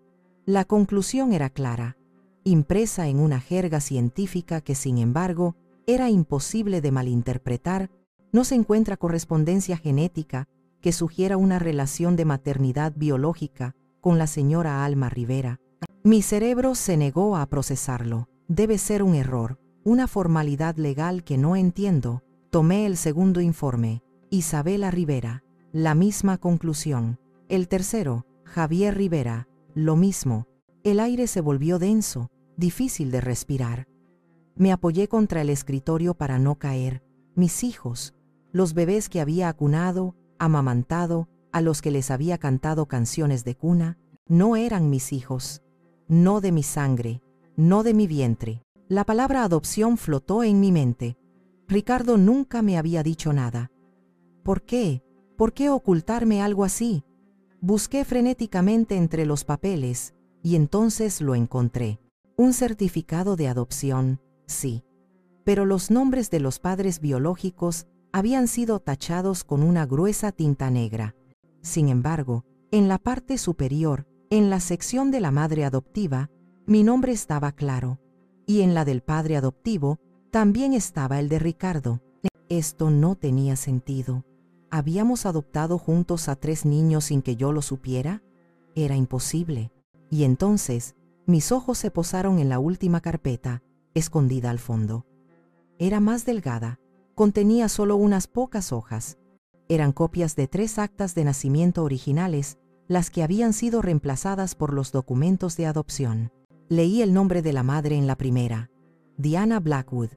La conclusión era clara, impresa en una jerga científica que, sin embargo, era imposible de malinterpretar. No se encuentra correspondencia genética que sugiera una relación de maternidad biológica con la señora Alma Rivera. Mi cerebro se negó a procesarlo. Debe ser un error, una formalidad legal que no entiendo. Tomé el segundo informe. Isabela Rivera, la misma conclusión. El tercero, Javier Rivera, lo mismo. El aire se volvió denso, difícil de respirar. Me apoyé contra el escritorio para no caer. Mis hijos, los bebés que había acunado, amamantado, a los que les había cantado canciones de cuna, no eran mis hijos. No de mi sangre, no de mi vientre. La palabra adopción flotó en mi mente. Ricardo nunca me había dicho nada. ¿Por qué? ¿Por qué ocultarme algo así? Busqué frenéticamente entre los papeles y entonces lo encontré. Un certificado de adopción, sí. Pero los nombres de los padres biológicos habían sido tachados con una gruesa tinta negra. Sin embargo, en la parte superior, en la sección de la madre adoptiva, mi nombre estaba claro. Y en la del padre adoptivo, también estaba el de Ricardo. Esto no tenía sentido. ¿Habíamos adoptado juntos a 3 niños sin que yo lo supiera? Era imposible. Y entonces, mis ojos se posaron en la última carpeta, escondida al fondo. Era más delgada, contenía solo unas pocas hojas. Eran copias de 3 actas de nacimiento originales, las que habían sido reemplazadas por los documentos de adopción. Leí el nombre de la madre en la primera, Diana Blackwood,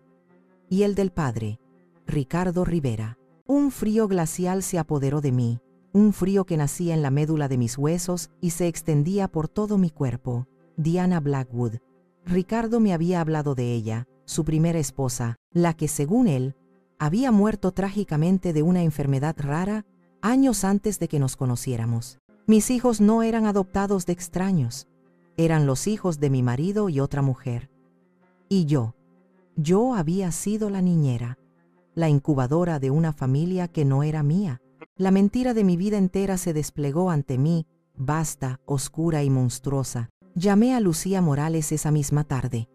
y el del padre, Ricardo Rivera. Un frío glacial se apoderó de mí, un frío que nacía en la médula de mis huesos y se extendía por todo mi cuerpo. Diana Blackwood. Ricardo me había hablado de ella, su primera esposa, la que, según él, había muerto trágicamente de una enfermedad rara años antes de que nos conociéramos. Mis hijos no eran adoptados de extraños, eran los hijos de mi marido y otra mujer. Y yo había sido la niñera, la incubadora de una familia que no era mía. La mentira de mi vida entera se desplegó ante mí, vasta, oscura y monstruosa. Llamé a Lucía Morales esa misma tarde.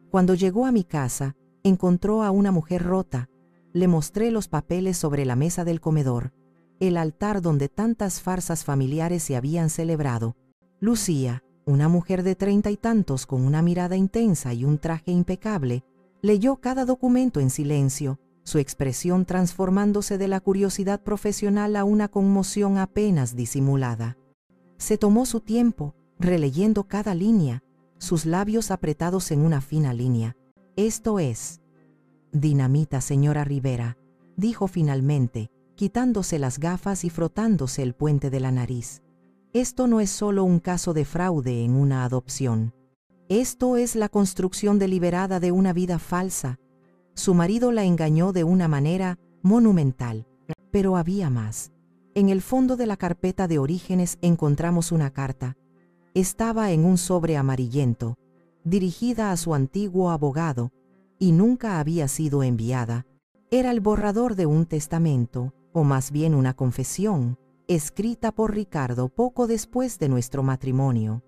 Cuando llegó a mi casa, encontró a una mujer rota. Le mostré los papeles sobre la mesa del comedor, el altar donde tantas farsas familiares se habían celebrado. Lucía, una mujer de 30 y tantos con una mirada intensa y un traje impecable, leyó cada documento en silencio, su expresión transformándose de la curiosidad profesional a una conmoción apenas disimulada. Se tomó su tiempo, releyendo cada línea, sus labios apretados en una fina línea. «Esto es dinamita, señora Rivera», dijo finalmente, quitándose las gafas y frotándose el puente de la nariz. «Esto no es solo un caso de fraude en una adopción. Esto es la construcción deliberada de una vida falsa. Su marido la engañó de una manera monumental. Pero había más. En el fondo de la carpeta de orígenes encontramos una carta. Estaba en un sobre amarillento, dirigida a su antiguo abogado, y nunca había sido enviada. Era el borrador de un testamento, o más bien una confesión, escrita por Ricardo poco después de nuestro matrimonio.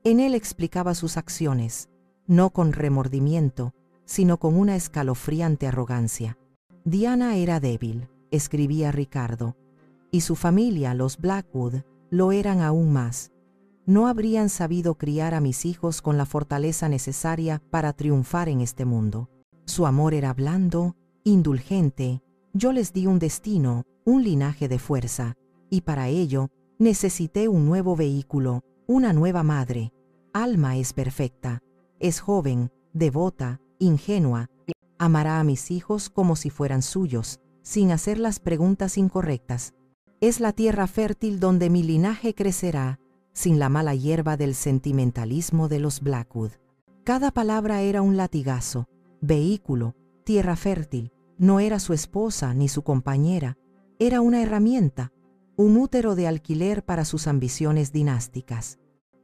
En él explicaba sus acciones, no con remordimiento, sino con una escalofriante arrogancia. Diana era débil, escribía Ricardo, y su familia, los Blackwood, lo eran aún más. No habrían sabido criar a mis hijos con la fortaleza necesaria para triunfar en este mundo. Su amor era blando, indulgente. Yo les di un destino, un linaje de fuerza, y para ello necesité un nuevo vehículo, una nueva madre. Alma es perfecta, es joven, devota, ingenua. Amará a mis hijos como si fueran suyos, sin hacer las preguntas incorrectas. Es la tierra fértil donde mi linaje crecerá, sin la mala hierba del sentimentalismo de los Blackwood. Cada palabra era un latigazo. Vehículo, tierra fértil, no era su esposa ni su compañera, era una herramienta, un útero de alquiler para sus ambiciones dinásticas,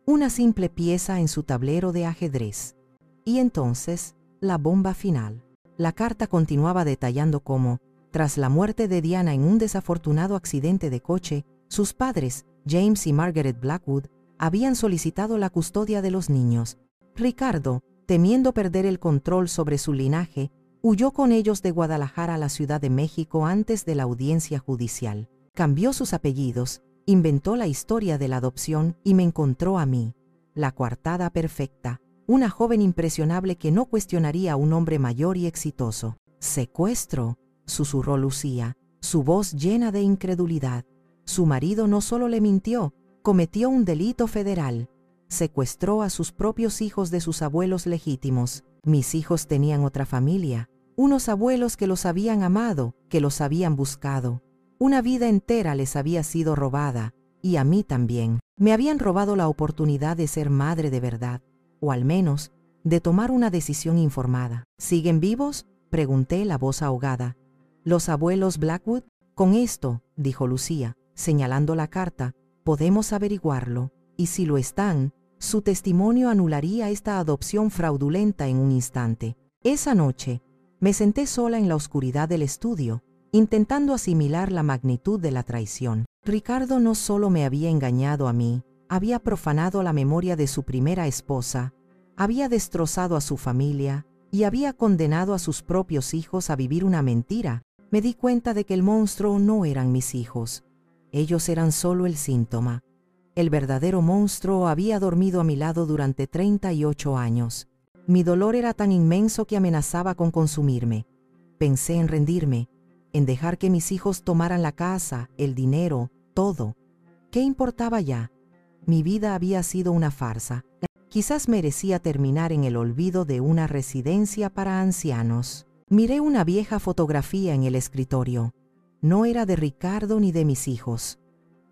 una simple pieza en su tablero de ajedrez. Y entonces, la bomba final. La carta continuaba detallando cómo, tras la muerte de Diana en un desafortunado accidente de coche, sus padres, James y Margaret Blackwood, habían solicitado la custodia de los niños. Ricardo, temiendo perder el control sobre su linaje, huyó con ellos de Guadalajara a la Ciudad de México antes de la audiencia judicial. Cambió sus apellidos, inventó la historia de la adopción y me encontró a mí, la coartada perfecta, una joven impresionable que no cuestionaría a un hombre mayor y exitoso. «Secuestro», susurró Lucía, su voz llena de incredulidad. Su marido no solo le mintió, cometió un delito federal. Secuestró a sus propios hijos de sus abuelos legítimos. Mis hijos tenían otra familia, unos abuelos que los habían amado, que los habían buscado. Una vida entera les había sido robada, y a mí también. Me habían robado la oportunidad de ser madre de verdad, o al menos, de tomar una decisión informada. ¿Siguen vivos?, pregunté, la voz ahogada. ¿Los abuelos Blackwood? Con esto, dijo Lucía, señalando la carta, podemos averiguarlo, y si lo están, su testimonio anularía esta adopción fraudulenta en un instante. Esa noche, me senté sola en la oscuridad del estudio, intentando asimilar la magnitud de la traición. Ricardo no solo me había engañado a mí, había profanado la memoria de su primera esposa, había destrozado a su familia y había condenado a sus propios hijos a vivir una mentira. Me di cuenta de que el monstruo no eran mis hijos. Ellos eran solo el síntoma. El verdadero monstruo había dormido a mi lado durante 38 años. Mi dolor era tan inmenso que amenazaba con consumirme. Pensé en rendirme, en dejar que mis hijos tomaran la casa, el dinero, todo. ¿Qué importaba ya? Mi vida había sido una farsa. Quizás merecía terminar en el olvido de una residencia para ancianos. Miré una vieja fotografía en el escritorio. No era de Ricardo ni de mis hijos.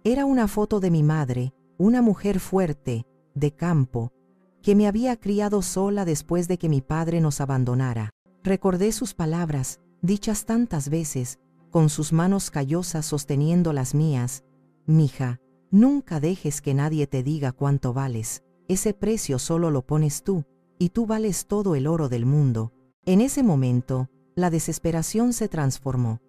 Era una foto de mi madre, una mujer fuerte, de campo, que me había criado sola después de que mi padre nos abandonara. Recordé sus palabras, dichas tantas veces, con sus manos callosas sosteniendo las mías. «Mija, nunca dejes que nadie te diga cuánto vales. Ese precio solo lo pones tú, y tú vales todo el oro del mundo». En ese momento, la desesperación se transformó.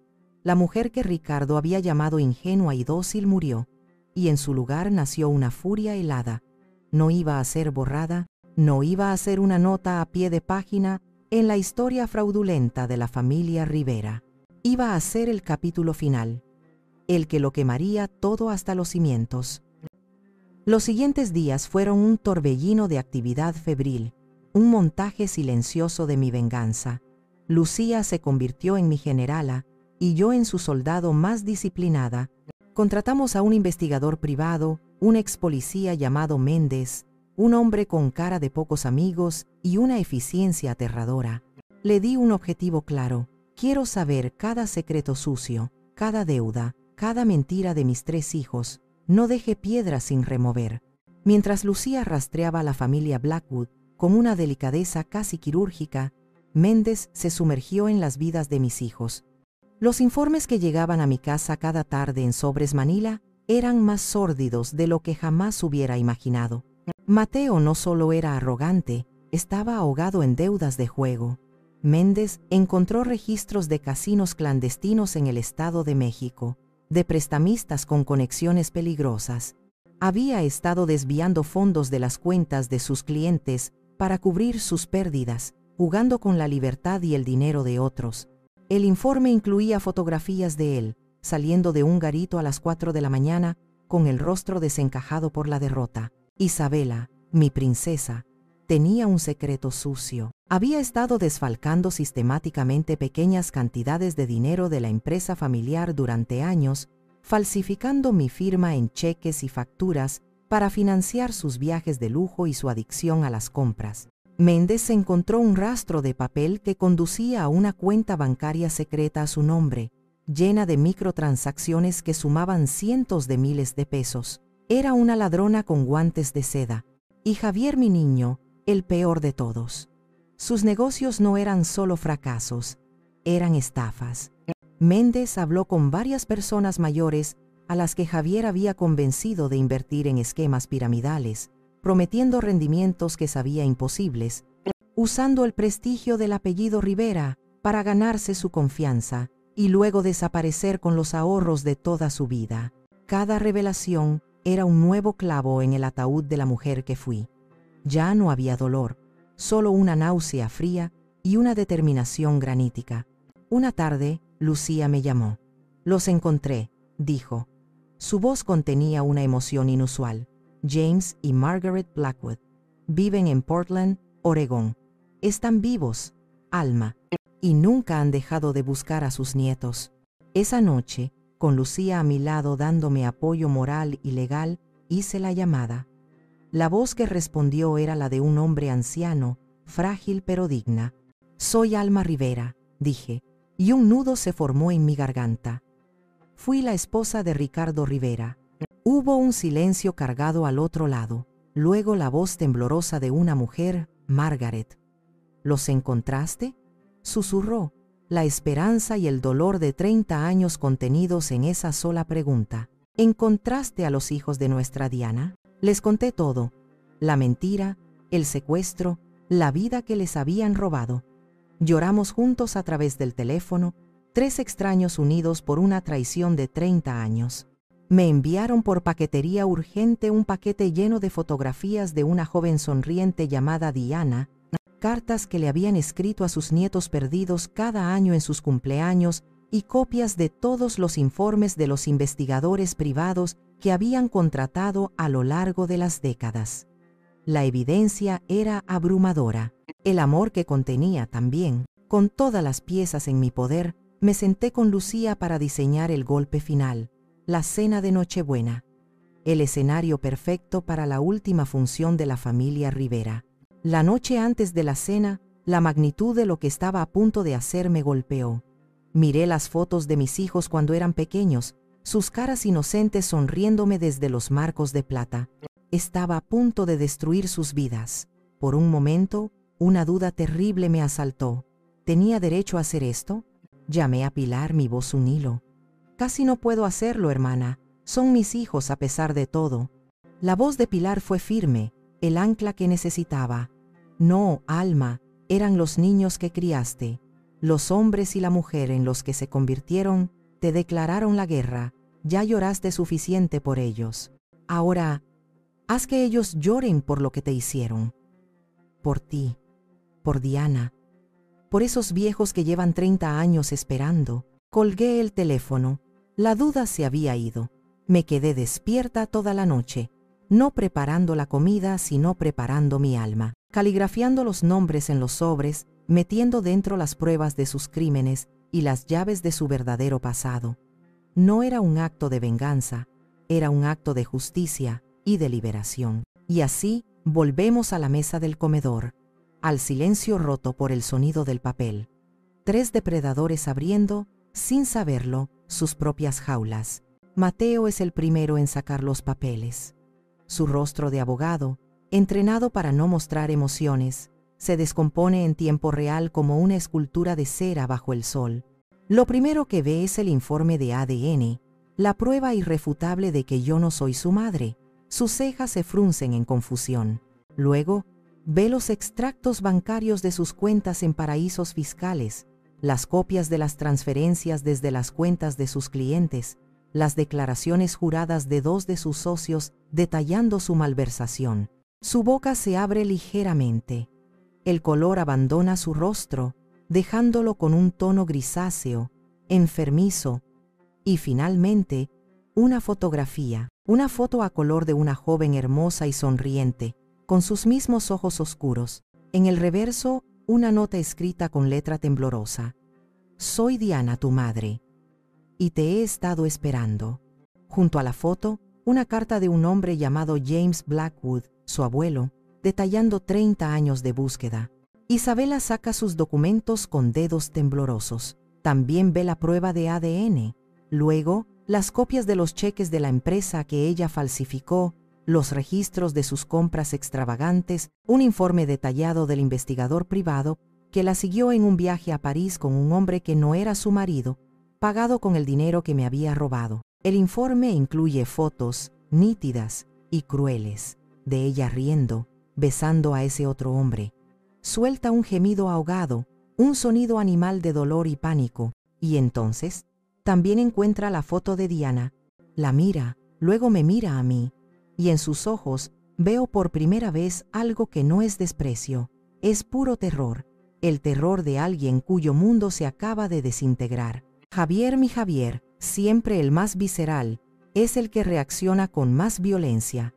La mujer que Ricardo había llamado ingenua y dócil murió, y en su lugar nació una furia helada. No iba a ser borrada, no iba a ser una nota a pie de página en la historia fraudulenta de la familia Rivera. Iba a ser el capítulo final, el que lo quemaría todo hasta los cimientos. Los siguientes días fueron un torbellino de actividad febril, un montaje silencioso de mi venganza. Lucía se convirtió en mi generala y yo en su soldado más disciplinada. Contratamos a un investigador privado, un ex policía llamado Méndez, un hombre con cara de pocos amigos y una eficiencia aterradora. Le di un objetivo claro: quiero saber cada secreto sucio, cada deuda, cada mentira de mis 3 hijos. No deje piedra sin remover. Mientras Lucía rastreaba a la familia Blackwood con una delicadeza casi quirúrgica, Méndez se sumergió en las vidas de mis hijos. Los informes que llegaban a mi casa cada tarde en sobres Manila eran más sórdidos de lo que jamás hubiera imaginado. Mateo no solo era arrogante, estaba ahogado en deudas de juego. Méndez encontró registros de casinos clandestinos en el Estado de México, de prestamistas con conexiones peligrosas. Había estado desviando fondos de las cuentas de sus clientes para cubrir sus pérdidas, jugando con la libertad y el dinero de otros. El informe incluía fotografías de él, saliendo de un garito a las 4 de la mañana, con el rostro desencajado por la derrota. Isabela, mi princesa, tenía un secreto sucio. Había estado desfalcando sistemáticamente pequeñas cantidades de dinero de la empresa familiar durante años, falsificando mi firma en cheques y facturas para financiar sus viajes de lujo y su adicción a las compras. Méndez encontró un rastro de papel que conducía a una cuenta bancaria secreta a su nombre, llena de microtransacciones que sumaban cientos de miles de pesos. Era una ladrona con guantes de seda. Y Javier, mi niño, el peor de todos. Sus negocios no eran solo fracasos, eran estafas. Méndez habló con varias personas mayores a las que Javier había convencido de invertir en esquemas piramidales, prometiendo rendimientos que sabía imposibles, usando el prestigio del apellido Rivera para ganarse su confianza y luego desaparecer con los ahorros de toda su vida. Cada revelación era un nuevo clavo en el ataúd de la mujer que fui. Ya no había dolor, solo una náusea fría y una determinación granítica. Una tarde, Lucía me llamó. «Los encontré», dijo. Su voz contenía una emoción inusual. «James y Margaret Blackwood viven en Portland, Oregón. Están vivos, Alma, y nunca han dejado de buscar a sus nietos». Esa noche, con Lucía a mi lado dándome apoyo moral y legal, hice la llamada. La voz que respondió era la de un hombre anciano, frágil pero digna. «Soy Alma Rivera», dije, y un nudo se formó en mi garganta. Fui la esposa de Ricardo Rivera. Hubo un silencio cargado al otro lado, luego la voz temblorosa de una mujer, Margaret. «¿Los encontraste?», susurró, la esperanza y el dolor de 30 años contenidos en esa sola pregunta. «¿Encontraste a los hijos de nuestra Diana?». Les conté todo, la mentira, el secuestro, la vida que les habían robado. Lloramos juntos a través del teléfono, 3 extraños unidos por una traición de 30 años. Me enviaron por paquetería urgente un paquete lleno de fotografías de una joven sonriente llamada Diana, cartas que le habían escrito a sus nietos perdidos cada año en sus cumpleaños y copias de todos los informes de los investigadores privados que habían contratado a lo largo de las décadas. La evidencia era abrumadora. El amor que contenía también. Con todas las piezas en mi poder, me senté con Lucía para diseñar el golpe final, la cena de Nochebuena. El escenario perfecto para la última función de la familia Rivera. La noche antes de la cena, la magnitud de lo que estaba a punto de hacer me golpeó. Miré las fotos de mis hijos cuando eran pequeños, sus caras inocentes sonriéndome desde los marcos de plata. Estaba a punto de destruir sus vidas. Por un momento, una duda terrible me asaltó. ¿Tenía derecho a hacer esto? Llamé a Pilar, mi voz un hilo. «Casi no puedo hacerlo, hermana. Son mis hijos a pesar de todo». La voz de Pilar fue firme, el ancla que necesitaba. «No, Alma, eran los niños que criaste. Los hombres y la mujer en los que se convirtieron te declararon la guerra. Ya lloraste suficiente por ellos. Ahora, haz que ellos lloren por lo que te hicieron. Por ti, por Diana, por esos viejos que llevan 30 años esperando». Colgué el teléfono. La duda se había ido. Me quedé despierta toda la noche, no preparando la comida, sino preparando mi alma, caligrafiando los nombres en los sobres, metiendo dentro las pruebas de sus crímenes y las llaves de su verdadero pasado. No era un acto de venganza, era un acto de justicia y de liberación. Y así volvemos a la mesa del comedor, al silencio roto por el sonido del papel. 3 depredadores abriendo, sin saberlo, sus propias jaulas. Mateo es el primero en sacar los papeles. Su rostro de abogado, entrenado para no mostrar emociones, se descompone en tiempo real como una escultura de cera bajo el sol. Lo primero que ve es el informe de ADN, la prueba irrefutable de que yo no soy su madre. Sus cejas se fruncen en confusión. Luego, ve los extractos bancarios de sus cuentas en paraísos fiscales, las copias de las transferencias desde las cuentas de sus clientes, las declaraciones juradas de 2 de sus socios detallando su malversación. Su boca se abre ligeramente. El color abandona su rostro, dejándolo con un tono grisáceo, enfermizo, y finalmente, una fotografía, una foto a color de una joven hermosa y sonriente, con sus mismos ojos oscuros. En el reverso, una nota escrita con letra temblorosa. Soy Diana, tu madre, y te he estado esperando. Junto a la foto, una carta de un hombre llamado James Blackwood, su abuelo, detallando 30 años de búsqueda. Isabela saca sus documentos con dedos temblorosos. También ve la prueba de ADN. Luego, las copias de los cheques de la empresa que ella falsificó, los registros de sus compras extravagantes, un informe detallado del investigador privado que la siguió en un viaje a París con un hombre que no era su marido, pagado con el dinero que me había robado. El informe incluye fotos nítidas y crueles de ella riendo, besando a ese otro hombre. Suelta un gemido ahogado, un sonido animal de dolor y pánico, y entonces también encuentra la foto de Diana, la mira, luego me mira a mí, y en sus ojos veo por primera vez algo que no es desprecio, es puro terror, el terror de alguien cuyo mundo se acaba de desintegrar. Javier, mi Javier, siempre el más visceral, es el que reacciona con más violencia.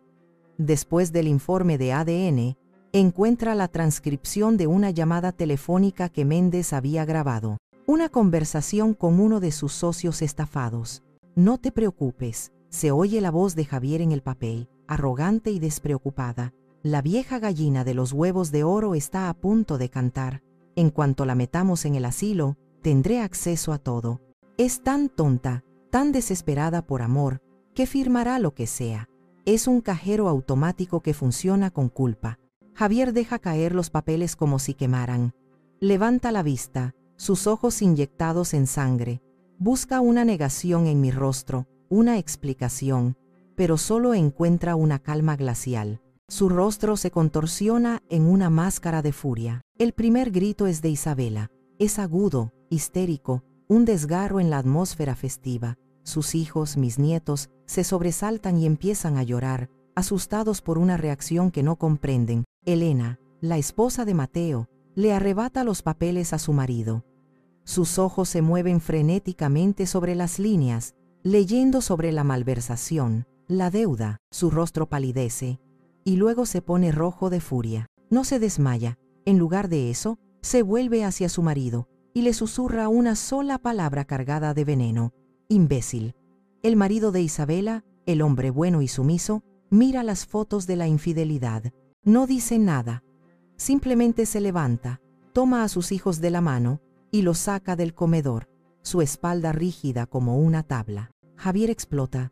Después del informe de ADN, encuentra la transcripción de una llamada telefónica que Méndez había grabado. Una conversación con uno de sus socios estafados. No te preocupes, se oye la voz de Javier en el papel, arrogante y despreocupada. La vieja gallina de los huevos de oro está a punto de cantar. En cuanto la metamos en el asilo, tendré acceso a todo. Es tan tonta, tan desesperada por amor, que firmará lo que sea. Es un cajero automático que funciona con culpa. Javier deja caer los papeles como si quemaran. Levanta la vista, sus ojos inyectados en sangre. Busca una negación en mi rostro, una explicación, pero solo encuentra una calma glacial. Su rostro se contorsiona en una máscara de furia. El primer grito es de Isabela. Es agudo, histérico, un desgarro en la atmósfera festiva. Sus hijos, mis nietos, se sobresaltan y empiezan a llorar, asustados por una reacción que no comprenden. Elena, la esposa de Mateo, le arrebata los papeles a su marido. Sus ojos se mueven frenéticamente sobre las líneas, leyendo sobre la malversación, la deuda. Su rostro palidece, y luego se pone rojo de furia. No se desmaya. En lugar de eso, se vuelve hacia su marido, y le susurra una sola palabra cargada de veneno. Imbécil. El marido de Isabela, el hombre bueno y sumiso, mira las fotos de la infidelidad. No dice nada. Simplemente se levanta, toma a sus hijos de la mano y los saca del comedor, su espalda rígida como una tabla. Javier explota.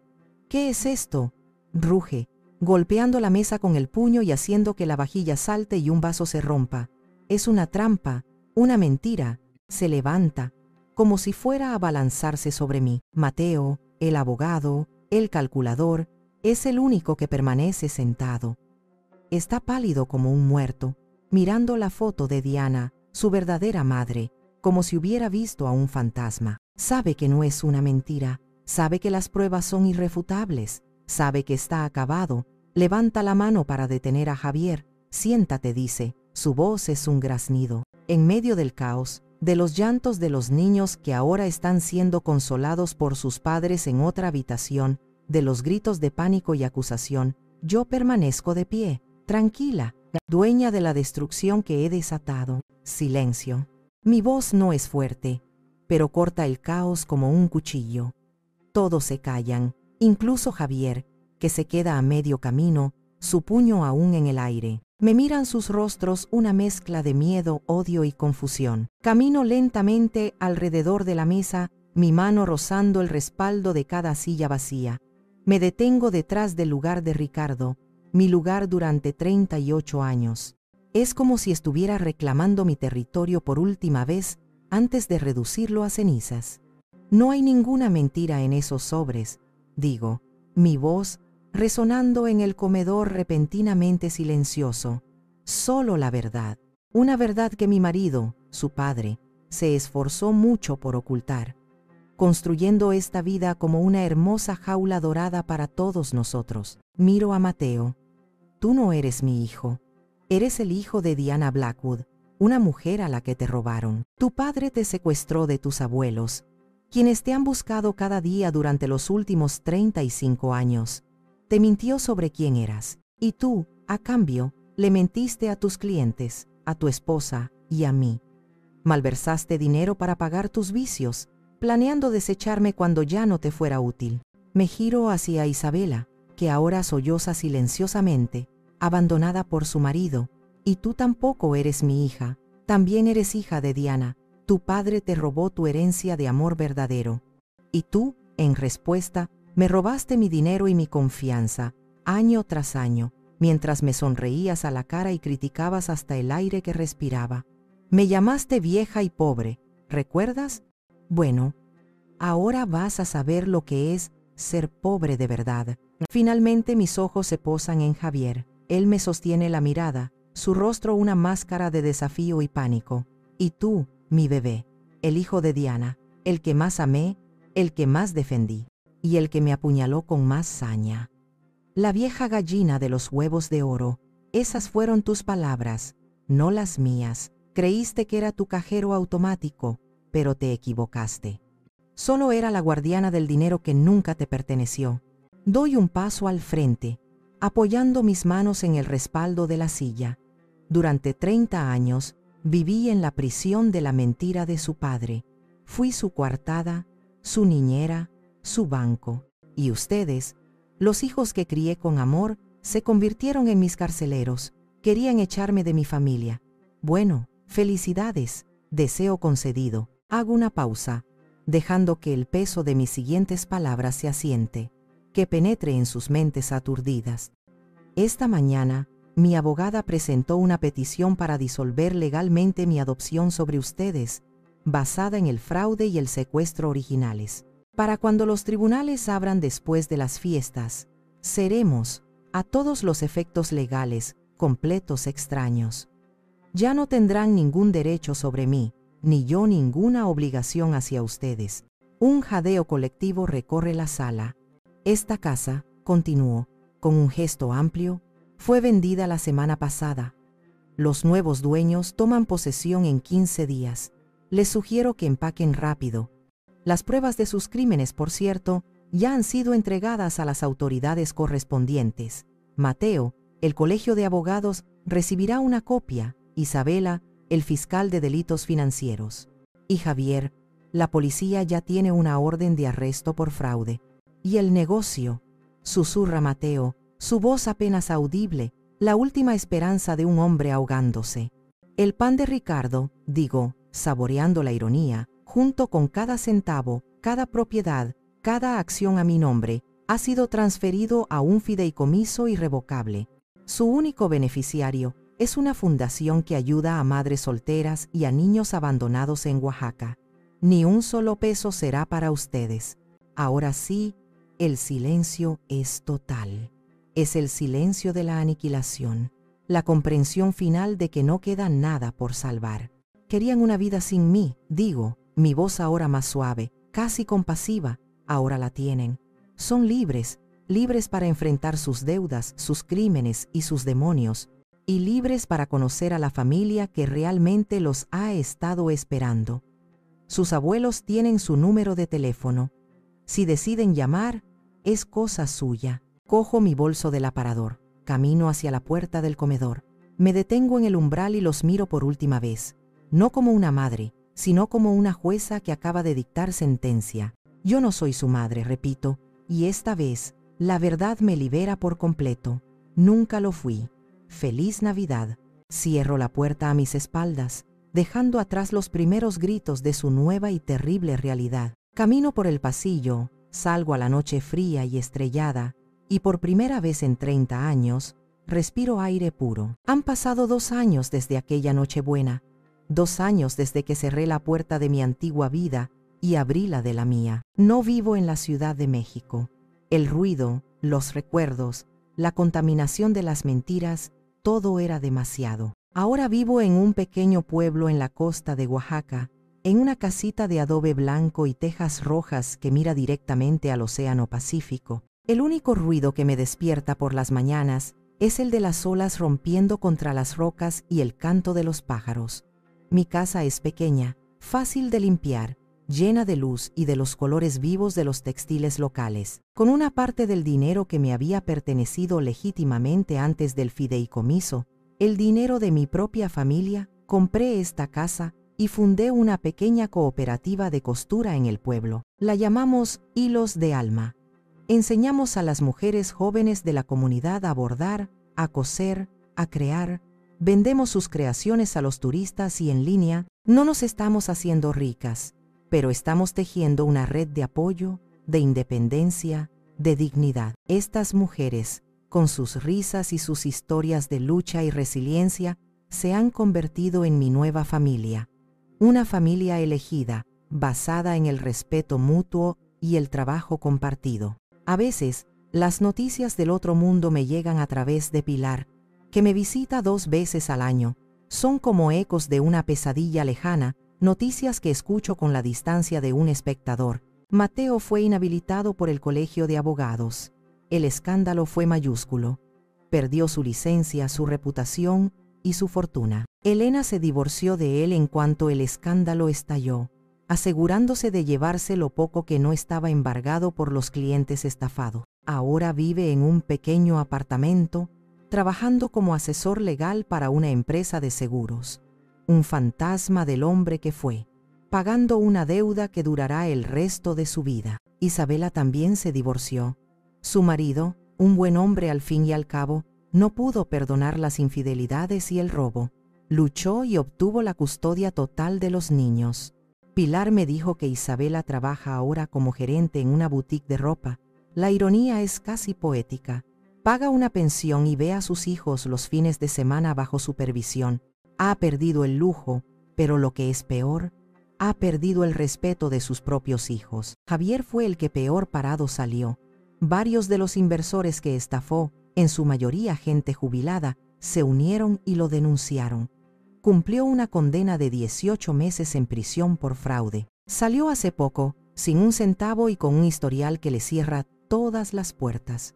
¿Qué es esto?, ruge, golpeando la mesa con el puño y haciendo que la vajilla salte y un vaso se rompa. Es una trampa, una mentira. Se levanta, como si fuera a abalanzarse sobre mí. Mateo, el abogado, el calculador, es el único que permanece sentado. Está pálido como un muerto, mirando la foto de Diana, su verdadera madre, como si hubiera visto a un fantasma. Sabe que no es una mentira, sabe que las pruebas son irrefutables, sabe que está acabado. Levanta la mano para detener a Javier. Siéntate, dice. Su voz es un graznido. En medio del caos, de los llantos de los niños que ahora están siendo consolados por sus padres en otra habitación, de los gritos de pánico y acusación, yo permanezco de pie, tranquila, dueña de la destrucción que he desatado. Silencio. Mi voz no es fuerte, pero corta el caos como un cuchillo. Todos se callan, incluso Javier, que se queda a medio camino, su puño aún en el aire. Me miran sus rostros una mezcla de miedo, odio y confusión. Camino lentamente alrededor de la mesa, mi mano rozando el respaldo de cada silla vacía. Me detengo detrás del lugar de Ricardo, mi lugar durante 38 años. Es como si estuviera reclamando mi territorio por última vez antes de reducirlo a cenizas. No hay ninguna mentira en esos sobres, digo, mi voz resonando en el comedor repentinamente silencioso. Solo la verdad. Una verdad que mi marido, su padre, se esforzó mucho por ocultar, construyendo esta vida como una hermosa jaula dorada para todos nosotros. Miro a Mateo. Tú no eres mi hijo. Eres el hijo de Diana Blackwood, una mujer a la que te robaron. Tu padre te secuestró de tus abuelos, quienes te han buscado cada día durante los últimos 35 años. Te mintió sobre quién eras, y tú, a cambio, le mentiste a tus clientes, a tu esposa y a mí. Malversaste dinero para pagar tus vicios, planeando desecharme cuando ya no te fuera útil. Me giro hacia Isabela, que ahora solloza silenciosamente, abandonada por su marido. Y tú tampoco eres mi hija, también eres hija de Diana. Tu padre te robó tu herencia de amor verdadero. Y tú, en respuesta, me robaste mi dinero y mi confianza, año tras año, mientras me sonreías a la cara y criticabas hasta el aire que respiraba. Me llamaste vieja y pobre, ¿recuerdas? Bueno, ahora vas a saber lo que es ser pobre de verdad. Finalmente mis ojos se posan en Javier. Él me sostiene la mirada, su rostro una máscara de desafío y pánico. Y tú, mi bebé, el hijo de Diana, el que más amé, el que más defendí, y el que me apuñaló con más saña. La vieja gallina de los huevos de oro, esas fueron tus palabras, no las mías. Creíste que era tu cajero automático, pero te equivocaste. Solo era la guardiana del dinero que nunca te perteneció. Doy un paso al frente, apoyando mis manos en el respaldo de la silla. Durante 30 años, viví en la prisión de la mentira de su padre. Fui su coartada, su niñera, su banco. Y ustedes, los hijos que crié con amor, se convirtieron en mis carceleros. Querían echarme de mi familia. Bueno, felicidades, deseo concedido. Hago una pausa, dejando que el peso de mis siguientes palabras se asiente, que penetre en sus mentes aturdidas. Esta mañana, mi abogada presentó una petición para disolver legalmente mi adopción sobre ustedes, basada en el fraude y el secuestro originales. Para cuando los tribunales abran después de las fiestas, seremos, a todos los efectos legales, completos extraños. Ya no tendrán ningún derecho sobre mí, ni yo ninguna obligación hacia ustedes. Un jadeo colectivo recorre la sala. Esta casa, continuó, con un gesto amplio, fue vendida la semana pasada. Los nuevos dueños toman posesión en 15 días. Les sugiero que empaquen rápido. Las pruebas de sus crímenes, por cierto, ya han sido entregadas a las autoridades correspondientes. Mateo, el Colegio de Abogados, recibirá una copia. Isabela, el fiscal de delitos financieros. Y Javier, la policía ya tiene una orden de arresto por fraude. Y el negocio, susurra Mateo, su voz apenas audible, la última esperanza de un hombre ahogándose. El pan de Ricardo, digo, saboreando la ironía, junto con cada centavo, cada propiedad, cada acción a mi nombre, ha sido transferido a un fideicomiso irrevocable. Su único beneficiario es una fundación que ayuda a madres solteras y a niños abandonados en Oaxaca. Ni un solo peso será para ustedes. Ahora sí, el silencio es total. Es el silencio de la aniquilación, la comprensión final de que no queda nada por salvar. Querían una vida sin mí, digo, mi voz ahora más suave, casi compasiva, ahora la tienen. Son libres, libres para enfrentar sus deudas, sus crímenes y sus demonios, y libres para conocer a la familia que realmente los ha estado esperando. Sus abuelos tienen su número de teléfono. Si deciden llamar, es cosa suya. Cojo mi bolso del aparador, camino hacia la puerta del comedor. Me detengo en el umbral y los miro por última vez, no como una madre, sino como una jueza que acaba de dictar sentencia. Yo no soy su madre, repito, y esta vez, la verdad me libera por completo. Nunca lo fui. Feliz Navidad. Cierro la puerta a mis espaldas, dejando atrás los primeros gritos de su nueva y terrible realidad. Camino por el pasillo, salgo a la noche fría y estrellada, y por primera vez en 30 años, respiro aire puro. Han pasado 2 años desde aquella Nochebuena, 2 años desde que cerré la puerta de mi antigua vida y abrí la de la mía. No vivo en la Ciudad de México. El ruido, los recuerdos, la contaminación de las mentiras, todo era demasiado. Ahora vivo en un pequeño pueblo en la costa de Oaxaca, en una casita de adobe blanco y tejas rojas que mira directamente al Océano Pacífico. El único ruido que me despierta por las mañanas es el de las olas rompiendo contra las rocas y el canto de los pájaros. Mi casa es pequeña, fácil de limpiar, llena de luz y de los colores vivos de los textiles locales. Con una parte del dinero que me había pertenecido legítimamente antes del fideicomiso, el dinero de mi propia familia, compré esta casa y fundé una pequeña cooperativa de costura en el pueblo. La llamamos Hilos de Alma. Enseñamos a las mujeres jóvenes de la comunidad a bordar, a coser, a crear. Vendemos sus creaciones a los turistas y en línea. No nos estamos haciendo ricas, pero estamos tejiendo una red de apoyo, de independencia, de dignidad. Estas mujeres, con sus risas y sus historias de lucha y resiliencia, se han convertido en mi nueva familia. Una familia elegida, basada en el respeto mutuo y el trabajo compartido. A veces, las noticias del otro mundo me llegan a través de Pilar, que me visita 2 veces al año. Son como ecos de una pesadilla lejana, noticias que escucho con la distancia de un espectador. Mateo fue inhabilitado por el Colegio de Abogados. El escándalo fue mayúsculo. Perdió su licencia, su reputación y su fortuna. Elena se divorció de él en cuanto el escándalo estalló, asegurándose de llevarse lo poco que no estaba embargado por los clientes estafados. Ahora vive en un pequeño apartamento, trabajando como asesor legal para una empresa de seguros. Un fantasma del hombre que fue, pagando una deuda que durará el resto de su vida. Isabela también se divorció. Su marido, un buen hombre al fin y al cabo, no pudo perdonar las infidelidades y el robo. Luchó y obtuvo la custodia total de los niños. Pilar me dijo que Isabela trabaja ahora como gerente en una boutique de ropa. La ironía es casi poética. Paga una pensión y ve a sus hijos los fines de semana bajo supervisión. Ha perdido el lujo, pero lo que es peor, ha perdido el respeto de sus propios hijos. Javier fue el que peor parado salió. Varios de los inversores que estafó, en su mayoría gente jubilada, se unieron y lo denunciaron. Cumplió una condena de 18 meses en prisión por fraude. Salió hace poco, sin un centavo y con un historial que le cierra todas las puertas.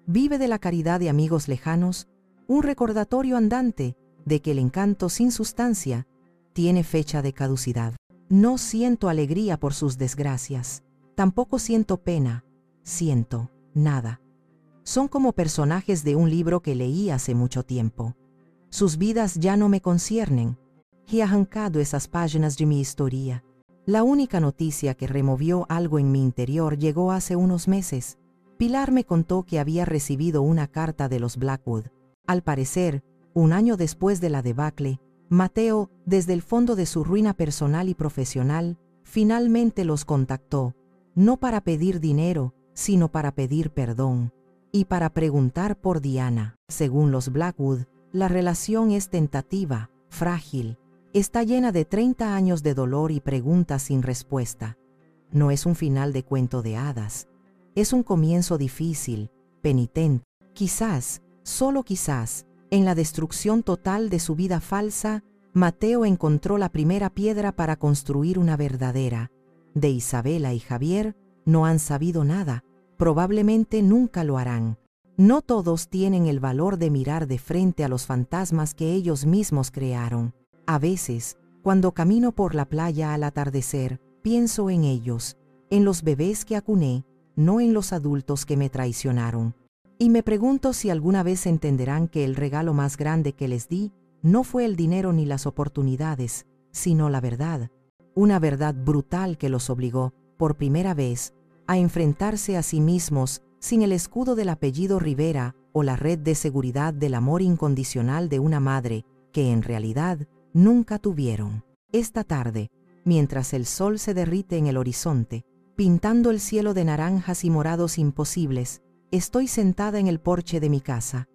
Vive de la caridad de amigos lejanos, un recordatorio andante de que el encanto sin sustancia tiene fecha de caducidad. No siento alegría por sus desgracias, tampoco siento pena, siento nada. Son como personajes de un libro que leí hace mucho tiempo. Sus vidas ya no me conciernen. He arrancado esas páginas de mi historia. La única noticia que removió algo en mi interior llegó hace unos meses. Pilar me contó que había recibido una carta de los Blackwood. Al parecer, 1 año después de la debacle, Mateo, desde el fondo de su ruina personal y profesional, finalmente los contactó, no para pedir dinero, sino para pedir perdón y para preguntar por Diana. Según los Blackwood, la relación es tentativa, frágil, está llena de 30 años de dolor y preguntas sin respuesta. No es un final de cuento de hadas, es un comienzo difícil, penitente. Quizás, solo quizás, en la destrucción total de su vida falsa, Mateo encontró la primera piedra para construir una verdadera. De Isabela y Javier no han sabido nada, probablemente nunca lo harán. No todos tienen el valor de mirar de frente a los fantasmas que ellos mismos crearon. A veces, cuando camino por la playa al atardecer, pienso en ellos, en los bebés que acuné, no en los adultos que me traicionaron. Y me pregunto si alguna vez entenderán que el regalo más grande que les di no fue el dinero ni las oportunidades, sino la verdad. Una verdad brutal que los obligó, por primera vez, a enfrentarse a sí mismos sin el escudo del apellido Rivera o la red de seguridad del amor incondicional de una madre que en realidad nunca tuvieron. Esta tarde, mientras el sol se derrite en el horizonte, pintando el cielo de naranjas y morados imposibles, estoy sentada en el porche de mi casa.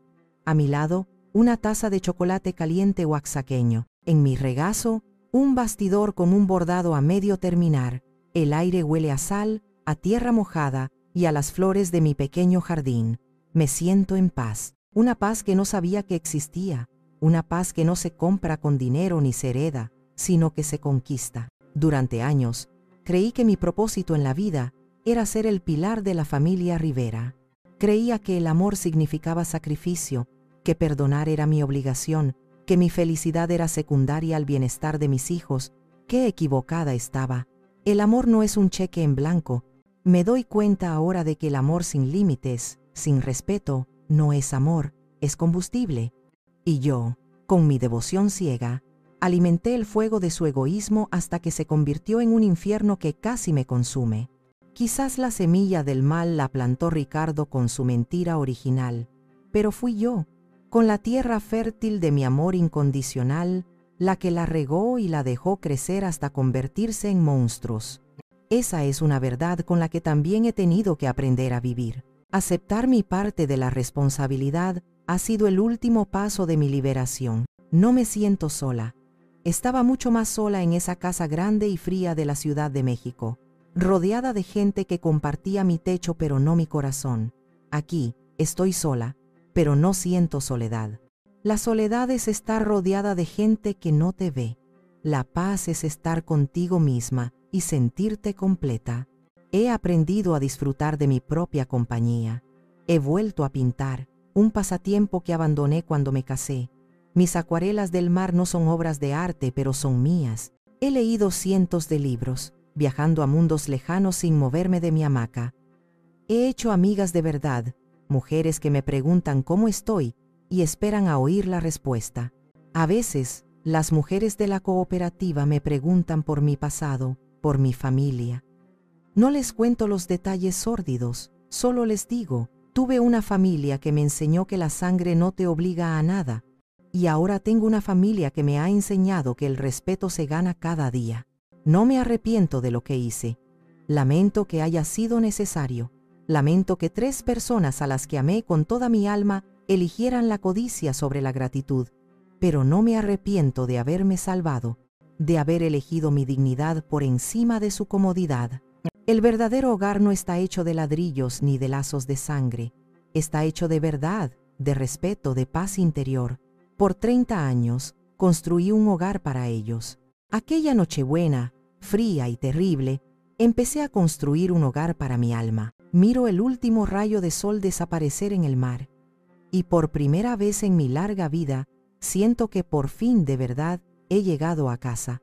A mi lado, una taza de chocolate caliente oaxaqueño. En mi regazo, un bastidor con un bordado a medio terminar. El aire huele a sal, a tierra mojada y a las flores de mi pequeño jardín. Me siento en paz. Una paz que no sabía que existía. Una paz que no se compra con dinero ni se hereda, sino que se conquista. Durante años, creí que mi propósito en la vida era ser el pilar de la familia Rivera. Creía que el amor significaba sacrificio, que perdonar era mi obligación, que mi felicidad era secundaria al bienestar de mis hijos. Qué equivocada estaba. El amor no es un cheque en blanco. Me doy cuenta ahora de que el amor sin límites, sin respeto, no es amor, es combustible. Y yo, con mi devoción ciega, alimenté el fuego de su egoísmo hasta que se convirtió en un infierno que casi me consume. Quizás la semilla del mal la plantó Ricardo con su mentira original, pero fui yo, con la tierra fértil de mi amor incondicional, la que la regó y la dejó crecer hasta convertirse en monstruos. Esa es una verdad con la que también he tenido que aprender a vivir. Aceptar mi parte de la responsabilidad ha sido el último paso de mi liberación. No me siento sola. Estaba mucho más sola en esa casa grande y fría de la Ciudad de México, rodeada de gente que compartía mi techo pero no mi corazón. Aquí estoy sola, pero no siento soledad. La soledad es estar rodeada de gente que no te ve. La paz es estar contigo misma y sentirte completa. He aprendido a disfrutar de mi propia compañía. He vuelto a pintar, un pasatiempo que abandoné cuando me casé. Mis acuarelas del mar no son obras de arte, pero son mías. He leído cientos de libros, viajando a mundos lejanos sin moverme de mi hamaca. He hecho amigas de verdad, mujeres que me preguntan cómo estoy y esperan a oír la respuesta. A veces, las mujeres de la cooperativa me preguntan por mi pasado, por mi familia. No les cuento los detalles sórdidos, solo les digo, tuve una familia que me enseñó que la sangre no te obliga a nada, y ahora tengo una familia que me ha enseñado que el respeto se gana cada día. No me arrepiento de lo que hice. Lamento que haya sido necesario. Lamento que 3 personas a las que amé con toda mi alma eligieran la codicia sobre la gratitud, pero no me arrepiento de haberme salvado, de haber elegido mi dignidad por encima de su comodidad. El verdadero hogar no está hecho de ladrillos ni de lazos de sangre. Está hecho de verdad, de respeto, de paz interior. Por 30 años, construí un hogar para ellos. Aquella Nochebuena, fría y terrible, empecé a construir un hogar para mi alma. Miro el último rayo de sol desaparecer en el mar. Y por primera vez en mi larga vida, siento que por fin de verdad he llegado a casa.